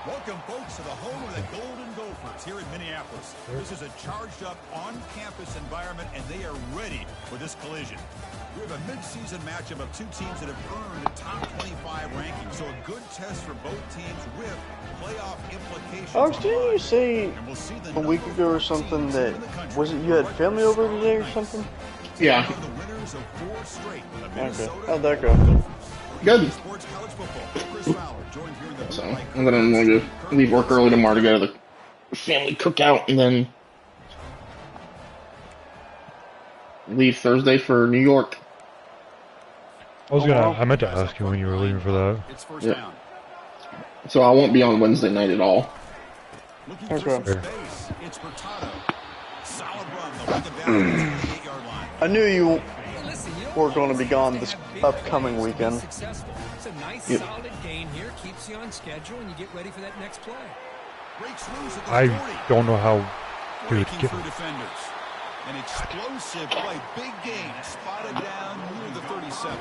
Welcome, folks, to the home of the Golden Gophers here in Minneapolis. This is a charged-up, on-campus environment, and they are ready for this collision. We have a mid-season matchup of two teams that have earned a top 25 ranking, so a good test for both teams with playoff implications. Alex, didn't you say a week ago or something that, was it you had family over today or something? Yeah. Okay. How'd that go? Good. So I'm gonna leave work early tomorrow to go to the family cookout, and then leave Thursday for New York. I meant to ask you when you were leaving for that. Yeah. So I won't be on Wednesday night at all. Okay. I knew you were going to be gone this upcoming weekend. It's a nice, solid gain here. Keeps you on schedule, and you get ready for that next play. I don't know how to get defenders. An explosive play, big game, spotted down near the 37.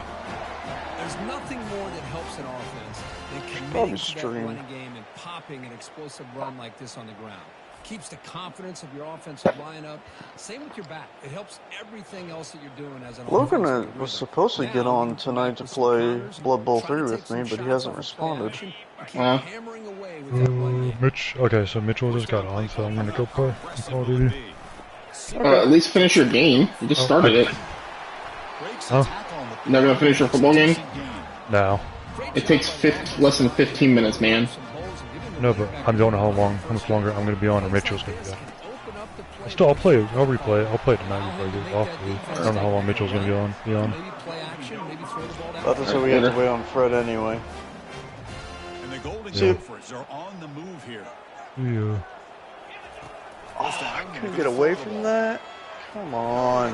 There's nothing more that helps an offense than committing to that running game and popping an explosive run like this on the ground. Keeps the confidence of your offensive lineup. Same with your back. It helps everything else that you're doing as an offense. Logan was supposed to get on tonight to play Blood Bowl 3 with me, but he hasn't responded. Mitch, okay, so Mitchell just got on, so I'm gonna go play Call of Duty. At least finish your game. You just started it. Huh? You're not gonna finish your football game? No. It takes less than 15 minutes, man. No, but I don't know how much longer I'm gonna be on, or Mitchell's gonna be on. I'll replay. I'll play it tonight before I get off. I don't know how long Mitchell's gonna be on. Thought that's what we had to wait on Fred anyway. And the Golden Gophers are on the move here. Yeah. Oh, I couldn't get away from that. Come on.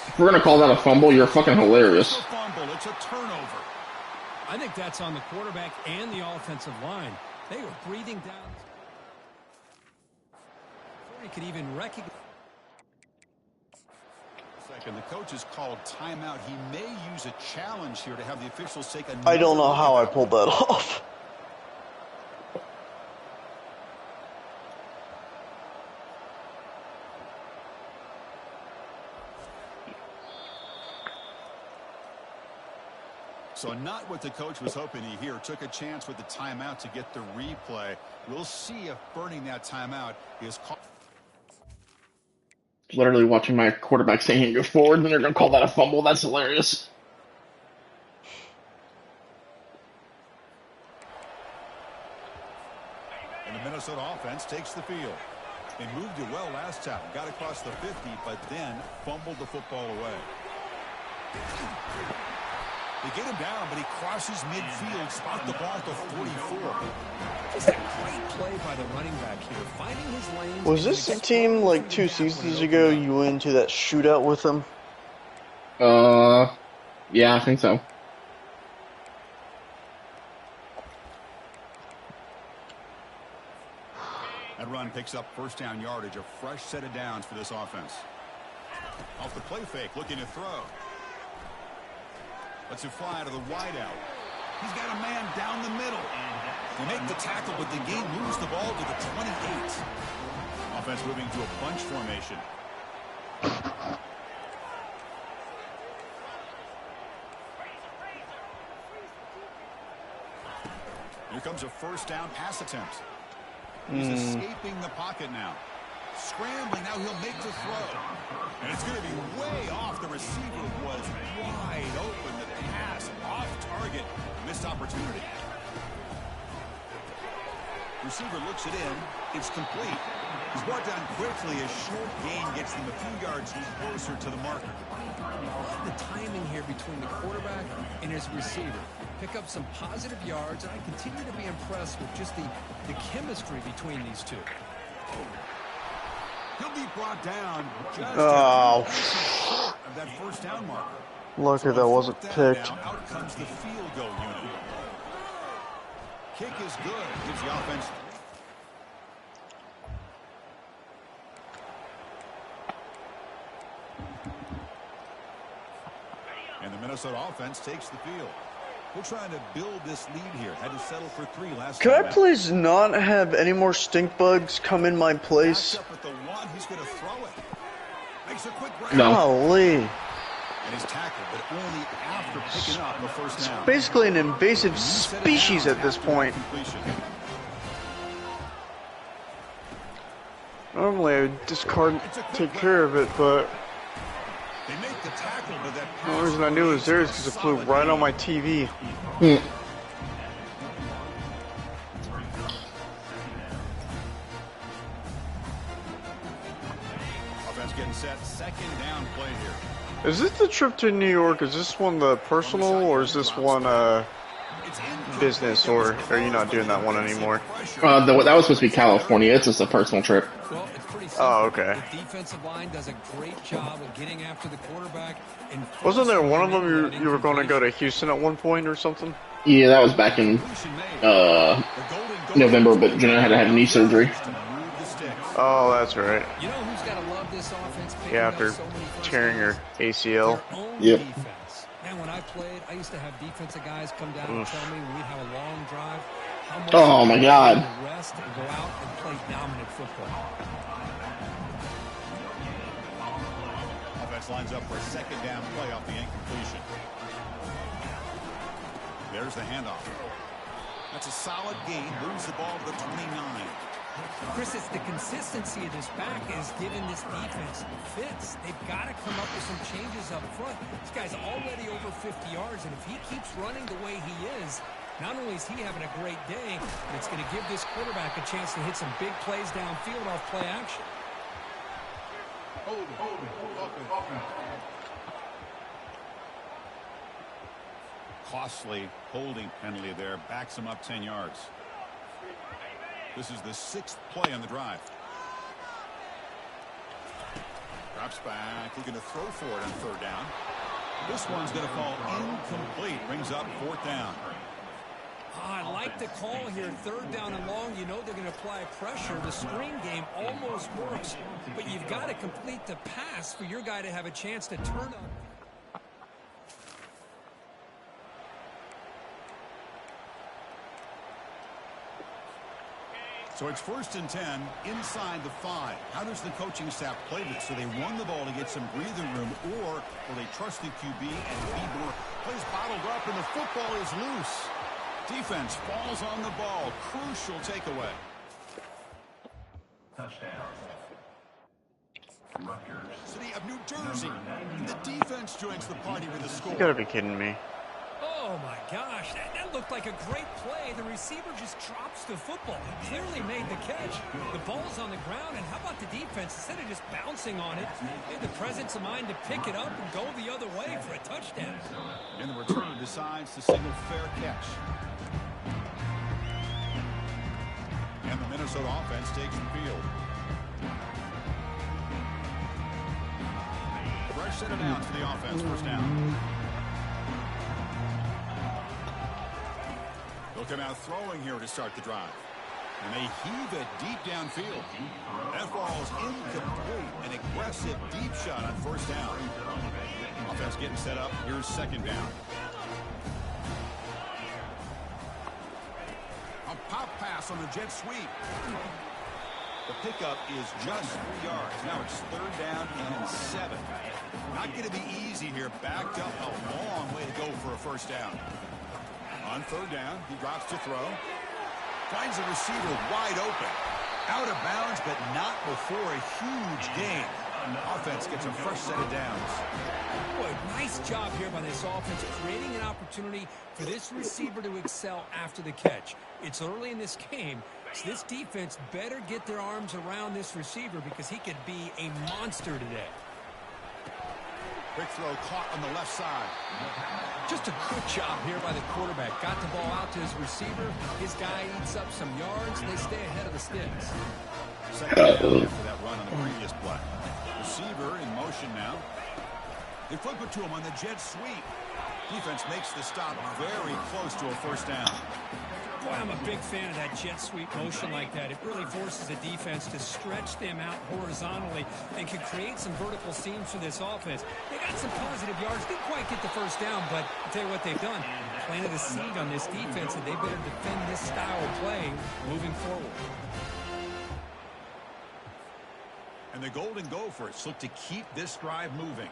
If we're gonna call that a fumble, you're fucking hilarious. It's a turnover. I think that's on the quarterback and the offensive line. They were breathing down. Before he could even recognize. Second, the coach has called timeout. He may use a challenge here to have the officials take a. I don't know how I pulled that off. So not what the coach was hoping to hear. Took a chance with the timeout to get the replay. We'll see if burning that timeout is called. Literally watching my quarterback saying he go forward, and they're gonna call that a fumble. That's hilarious. And the Minnesota offense takes the field. They moved it well last time. Got across the 50, but then fumbled the football away. They get him down, but he crosses midfield, spot the ball at the 44. Just a great play by the running back here, finding his lane. Was this the team like 2 seasons ago you went into that shootout with them? Yeah, I think so. That run picks up first down yardage, a fresh set of downs for this offense. Off the play fake, looking to throw. Lets it fly to the wideout. He's got a man down the middle. They make the tackle, but the game moves the ball to the 28. Offense moving to a bunch formation. Here comes a first down pass attempt. He's escaping the pocket now. Scrambling, now he'll make the throw. And it's going to be way off. The receiver was wide open. The pass off target. Missed opportunity. Receiver looks it in. It's complete. He's brought down quickly. A short gain gets them a few yards closer to the marker. The timing here between the quarterback and his receiver. Pick up some positive yards, and I continue to be impressed with just the chemistry between these two. He'll be brought down just Oh. short of that first down marker. Lucky that wasn't picked. Now, out comes the field goal unit. Kick is good. Gives the offense. And the Minnesota offense takes the field. We're trying to build this lead here. Had to settle for 3 last Could time. I please not have any more stink bugs come in my place? Up at the 1, he's going to throw it. Makes a quick grab. No. Golly. And he's tackled, but only after picking up the first down. Basically an invasive species at this point. Normally I would discard, take care of it, but They make the tackle, but that the only reason I knew it was there is because it flew right on my TV. Offense getting set. Second down play here. Is this the trip to New York? Is this one the personal, or is this one business, or are you not doing that one anymore? That was supposed to be California. It's just a personal trip. Well, it's pretty simple. Oh, okay. The defensive line does a great job of getting after the quarterback. And Wasn't there one of them you were going to go to Houston at one point or something? Yeah, that was back in November, but Jenna had to have knee surgery. Oh, that's right. You know who's got to love this offense? Yeah, after tearing her ACL. Yep. Defense. Man, when I played, I used to have defensive guys come down and tell me when we'd have a long drive how much Oh my God. rest and go out and play dominant football. Offense lines up for a second down play off the incompletion. There's the handoff. That's a solid gain. Moves the ball to the 29. Chris, it's the consistency of this back is giving this defense fits. They've got to come up with some changes up front. This guy's already over 50 yards, and if he keeps running the way he is, not only is he having a great day, but it's going to give this quarterback a chance to hit some big plays downfield off play action. Costly holding penalty there. Backs him up 10 yards. This is the 6th play on the drive. Drops back. Looking to throw for it on 3rd down. This one's going to fall incomplete. Brings up 4th down. I like the call here. 3rd down and long. You know they're going to apply pressure. The screen game almost works, but you've got to complete the pass for your guy to have a chance to turn on. So it's 1st and 10 inside the 5. How does the coaching staff play this? So they run the ball to get some breathing room, or will they trust the QB and be more plays bottled up and the football is loose? Defense falls on the ball. Crucial takeaway. Touchdown. Rutgers. City of New Jersey. And the defense joins the party with a score. You gotta be kidding me. Oh, my gosh. That looked like a great play. The receiver just drops the football. He clearly made the catch. The ball's on the ground, and how about the defense? Instead of just bouncing on it, they had the presence of mind to pick it up and go the other way for a touchdown. And the returner decides to signal fair catch. And the Minnesota offense takes the field. Fresh set of downs for the offense. 1st down. They'll come out throwing here to start the drive. And they heave it deep downfield. That ball's incomplete. An aggressive deep shot on 1st down. Offense getting set up. Here's 2nd down. A pop pass on the jet sweep. The pickup is just 3 yards. Now it's 3rd down and 7. Not going to be easy here. Backed up a long way to go for a 1st down. On 3rd down, he drops to throw. Finds the receiver wide open. Out of bounds, but not before a huge gain. Offense gets a fresh set of downs. Boy, nice job here by this offense, creating an opportunity for this receiver to excel after the catch. It's early in this game, so this defense better get their arms around this receiver because he could be a monster today. Quick throw caught on the left side. Just a good job here by the quarterback. Got the ball out to his receiver. His guy eats up some yards. They stay ahead of the sticks. Second down after that run on the previous play. Receiver in motion now. They flip it to him on the jet sweep. Defense makes the stop very close to a first down. Boy, I'm a big fan of that jet sweep motion like that. It really forces the defense to stretch them out horizontally and can create some vertical seams for this offense. They got some positive yards. Didn't quite get the first down, but I'll tell you what they've done. Planted a seed on this defense, and they better defend this style of play moving forward. And the Golden Gophers look to keep this drive moving.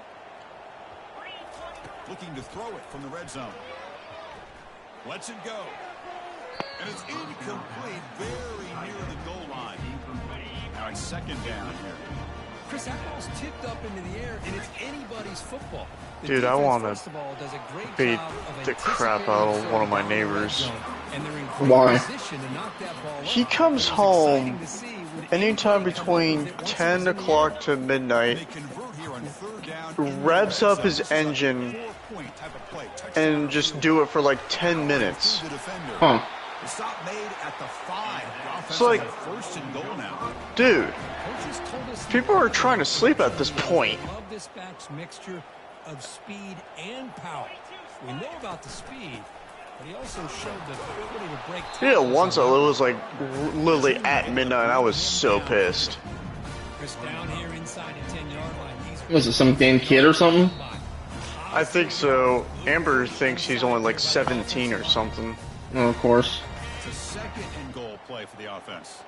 Looking to throw it from the red zone. Lets it go. And it's incomplete, very near the goal line. Now it's second down here. Chris, that ball's tipped up into the air, and it's anybody's football. Dude, I want to beat the crap out of one of my neighbors. Why? He comes home anytime between 10 o'clock to midnight, revs up his engine, and just do it for like 10 minutes. Huh. It's like, dude, people are trying to sleep at this point. Love this back's mixture of speed and power. We know about the speed, but he also showed the ability to break. Yeah, once it was like literally at midnight, and I was so pissed. Chris down here inside the 10-yard line. Was it some damn kid or something? I think so. Amber thinks he's only like 17 or something. Oh, of course. It's a second and goal play for the offense.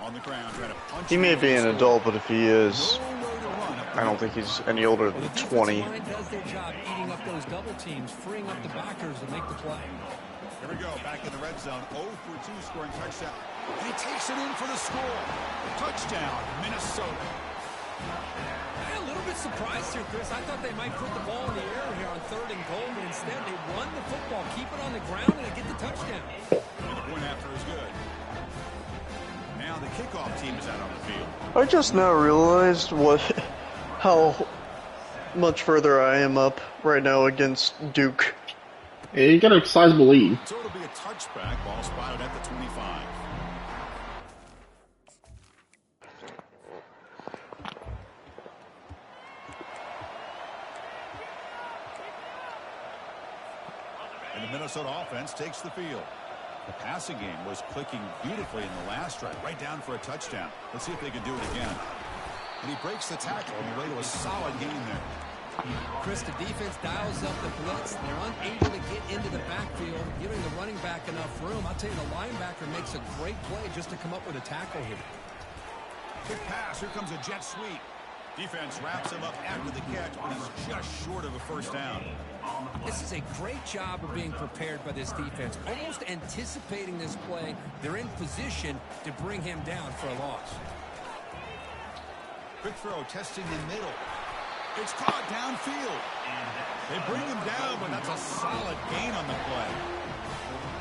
On the ground, trying to punch. He may be an adult, but if he is, I don't think he's any older than 20. Does their job eating up those double teams, freeing up the backers to make the play. Here we go, back in the red zone. 0 for 2, scoring touchdown. And he takes it in for the score. Touchdown, Minnesota. I'm a little bit surprised here, Chris. I thought they might put the ball in the air here on 3rd and goal, but instead they run the football, keep it on the ground, and they get the touchdown. And the point after is good. Now the kickoff team is out on the field. I just now realized how much further I am up right now against Duke. Yeah, you got a sizable lead. So it'll be a touchback, ball spotted at the 25. And the Minnesota offense takes the field. The passing game was clicking beautifully in the last drive, right down for a touchdown. Let's see if they can do it again. And he breaks the tackle on the way to a solid game there. Chris, the defense dials up the blitz. They're unable to get into the backfield, giving the running back enough room. I'll tell you, the linebacker makes a great play just to come up with a tackle here. Quick pass. Here comes a jet sweep. Defense wraps him up after the catch, but he's just short of a first down. This is a great job of being prepared by this defense. Almost anticipating this play, they're in position to bring him down for a loss. Quick throw, testing the middle. It's caught downfield. They bring him down, but that's a solid gain on the play.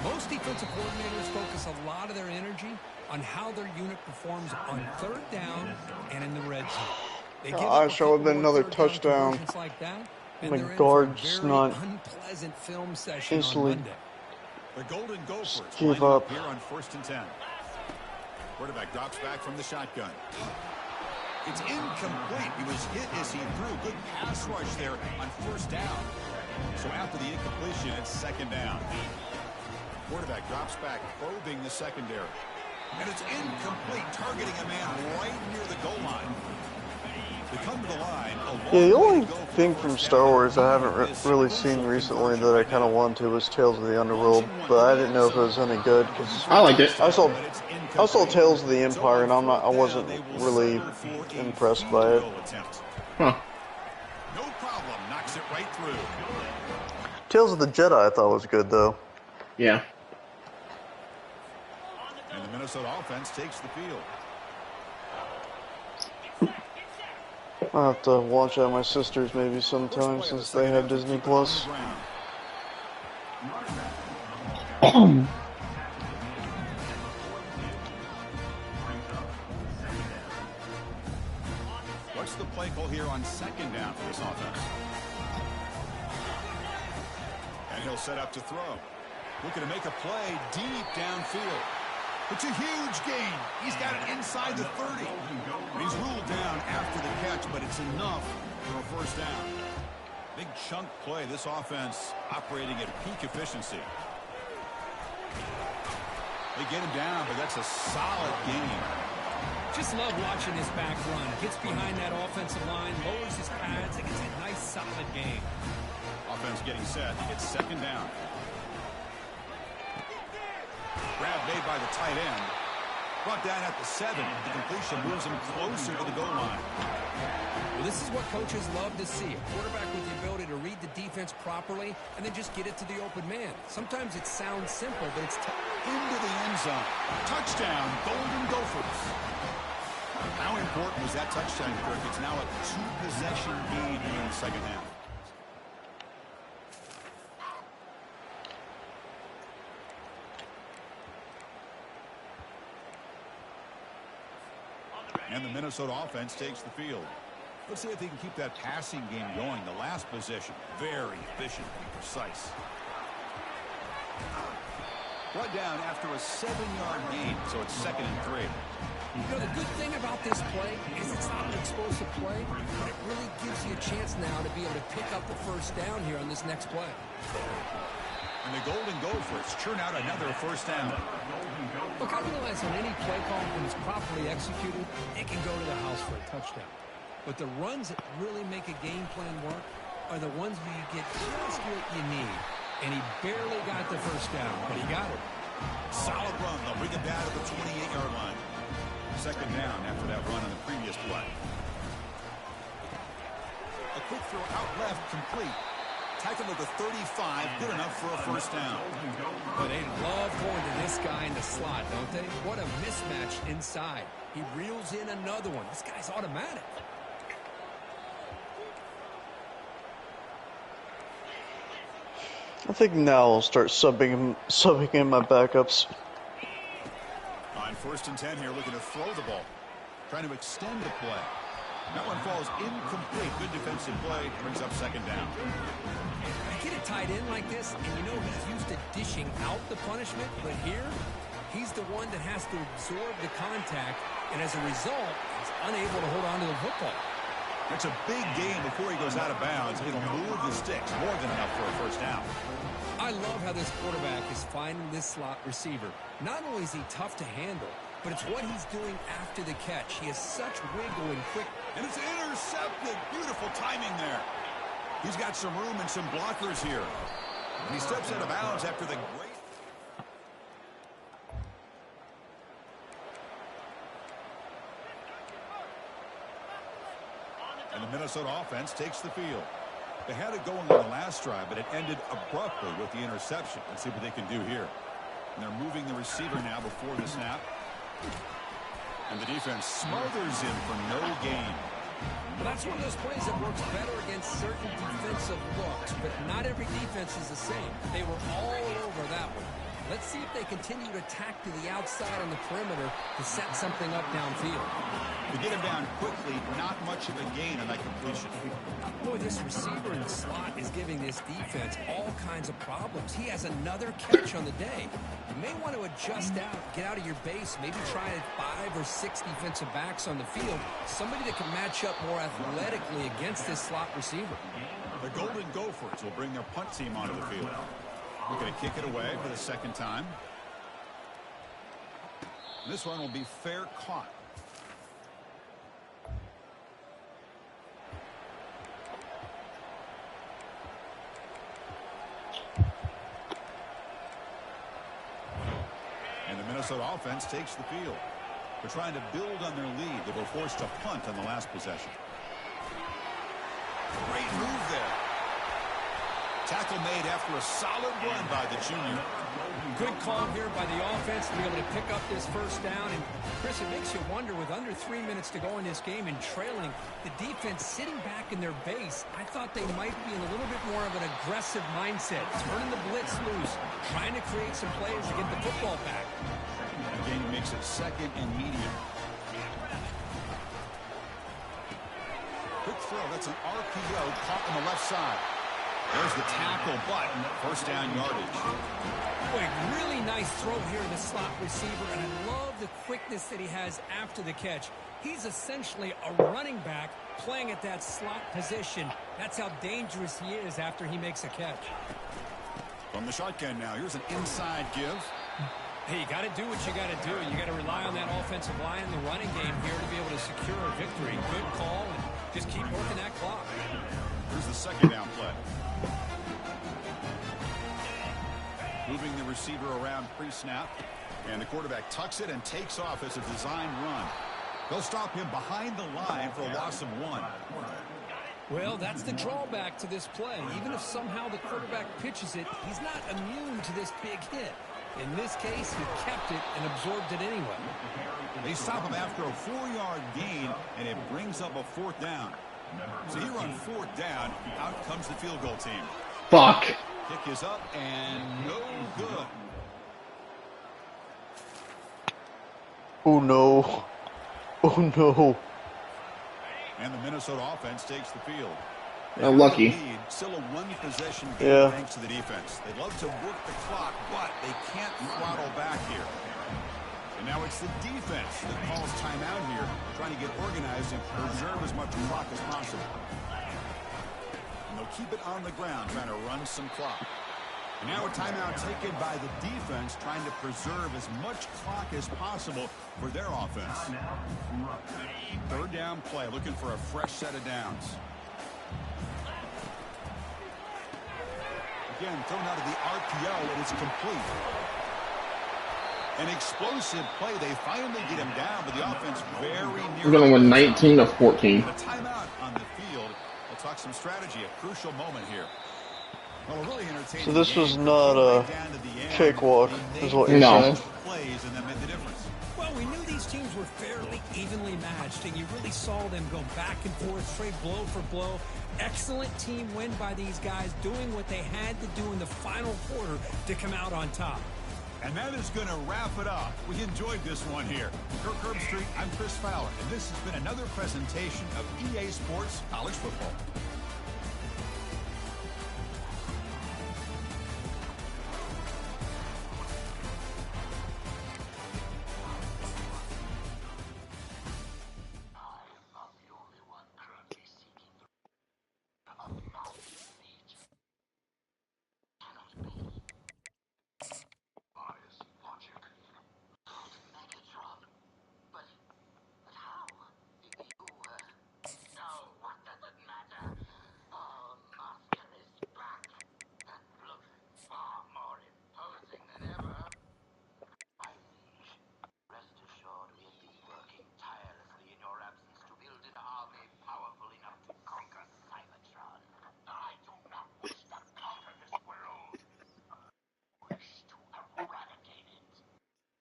Most defensive coordinators focus a lot of their energy on how their unit performs on 3rd down and in the red zone. Gosh, that would have been another touchdown. Like that, my guard's not unpleasant film session easily on Monday. The Golden Gophers give up here on 1st and 10. Quarterback drops back from the shotgun. It's incomplete. He was hit as he threw. Good pass rush there on 1st down. So after the incompletion, it's 2nd down. Quarterback drops back, probing the secondary. And it's incomplete, targeting a man right near the goal line. They come to the line. Yeah, the only thing from Star Wars I haven't really seen recently that I kind of wanted to was Tales of the Underworld, but I didn't know if it was any good because I liked it. I saw Tales of the Empire, and I wasn't really impressed by it. Huh. No problem, knocks it right through. Tales of the Jedi I thought was good though. Yeah. And the Minnesota offense takes the field. I'll have to watch at my sister's maybe sometime since they have Disney Plus. What's the play call here on 2nd down for this offense? And he'll set up to throw. Looking to make a play deep downfield. It's a huge gain. He's got it inside the 30. He's ruled down after the catch, but it's enough for a first down. Big chunk play. This offense operating at peak efficiency. They get him down, but that's a solid gain. Just love watching this back run. Gets behind that offensive line, lowers his pads, and gets a nice solid gain. Offense getting set. It's second down. Grab made by the tight end. Brought down at the 7. The completion moves him closer to the goal line. Well, this is what coaches love to see. A quarterback with the ability to read the defense properly and then just get it to the open man. Sometimes it sounds simple, but it's into the end zone. Touchdown, Golden Gophers. How important was that touchdown, Kirk? It's now a 2-possession lead in the second half. And the Minnesota offense takes the field. Let's see if they can keep that passing game going. The last possession, very efficient and precise. Brought down after a 7-yard gain, so it's 2nd and 3. You know, the good thing about this play is it's not an explosive play, but it really gives you a chance now to be able to pick up the first down here on this next play. And the Golden Gophers churn out another first down. Look, I realize on any play call, when it's properly executed, it can go to the house for a touchdown. But the runs that really make a game plan work are the ones where you get just what you need. And he barely got the first down, but he got it. Solid run. They'll bring it down to the 28-yard line. Second down after that run on the previous play. A quick throw out left, complete. Tackle at the 35, good enough for a first down. But they love going to this guy in the slot, don't they? What a mismatch inside. He reels in another one. This guy's automatic. I think now I'll start subbing in my backups. On 1st and 10 here, looking to throw the ball. Trying to extend the play. That one falls incomplete. Good defensive play. Brings up second down. You get a tight end like this, and you know he's used to dishing out the punishment, but here, he's the one that has to absorb the contact, and as a result, he's unable to hold on to the football. That's a big gain before he goes out of bounds. It'll move the sticks. More than enough for a first down. I love how this quarterback is finding this slot receiver. Not only is he tough to handle, but it's what he's doing after the catch. He has such wiggle and quick. And it's intercepted. Beautiful timing there. He's got some room and some blockers here. And he steps out of bounds after the great... And the Minnesota offense takes the field. They had it going on the last drive, but it ended abruptly with the interception. Let's see what they can do here. And they're moving the receiver now before the snap. And the defense smothers him for no gain. Well, that's one of those plays that works better against certain defensive looks, but not every defense is the same. They were all over that one. Let's see if they continue to tack to the outside on the perimeter to set something up downfield. To get him down quickly, not much of a gain on that completion. Boy, this receiver in the slot is giving this defense all kinds of problems. He has another catch on the day. You may want to adjust out, get out of your base, maybe try 5 or 6 defensive backs on the field, somebody that can match up more athletically against this slot receiver. The Golden Gophers will bring their punt team onto the field. We're going to kick it away for the second time. This one will be fair caught. And the Minnesota offense takes the field. They're trying to build on their lead. They were forced to punt on the last possession. Great move there. Tackle made after a solid run by the junior. Good call here by the offense to be able to pick up this first down. And, Chris, it makes you wonder, with under 3 minutes to go in this game and trailing, the defense sitting back in their base, I thought they might be in a little bit more of an aggressive mindset, turning the blitz loose, trying to create some plays to get the football back. Again, makes it second and medium. Quick throw. That's an RPO caught on the left side. There's the tackle, but first down yardage. Boy, really nice throw here to the slot receiver, and I love the quickness that he has after the catch. He's essentially a running back playing at that slot position. That's how dangerous he is after he makes a catch. From the shotgun now, here's an inside give. Hey, you got to do what you got to do. You got to rely on that offensive line in the running game here to be able to secure a victory. Good call, and just keep working that clock. Here's the second down play. Moving the receiver around pre-snap. And the quarterback tucks it and takes off as a design run. They'll stop him behind the line for a loss of 1. Well, that's the drawback to this play. Even if somehow the quarterback pitches it, he's not immune to this big hit. In this case, he kept it and absorbed it anyway. They stop him after a 4-yard gain, and it brings up a 4th down. So here on 4th down, out comes the field goal team. Fuck. Kick is up and no good. Oh no. Oh no. And the Minnesota offense takes the field. Unlucky. Lead, still a 1-possession game thanks to the defense. They love to work the clock, but they can't throttle back here. And now it's the defense that calls timeout here, trying to get organized and preserve as much clock as possible. And they'll keep it on the ground, trying to run some clock. And now a timeout taken by the defense, trying to preserve as much clock as possible for their offense. 3rd down play, looking for a fresh set of downs. Again, thrown out of the RPO, and it's complete. An explosive play. They finally get him down, but the offense very near. We're going to win 19 to 14. A timeout on the field. We'll talk some strategy. A crucial moment here. Well, really entertaining. So this was not a cakewalk, is what you're saying? Plays, and that made the difference. Well, we knew these teams were fairly evenly matched, and you really saw them go back and forth, trade blow for blow. Excellent team win by these guys, doing what they had to do in the final quarter to come out on top. And that is going to wrap it up. We enjoyed this one here. Kirk Herbstreit, I'm Chris Fowler, and this has been another presentation of EA Sports College Football.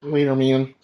Later, man.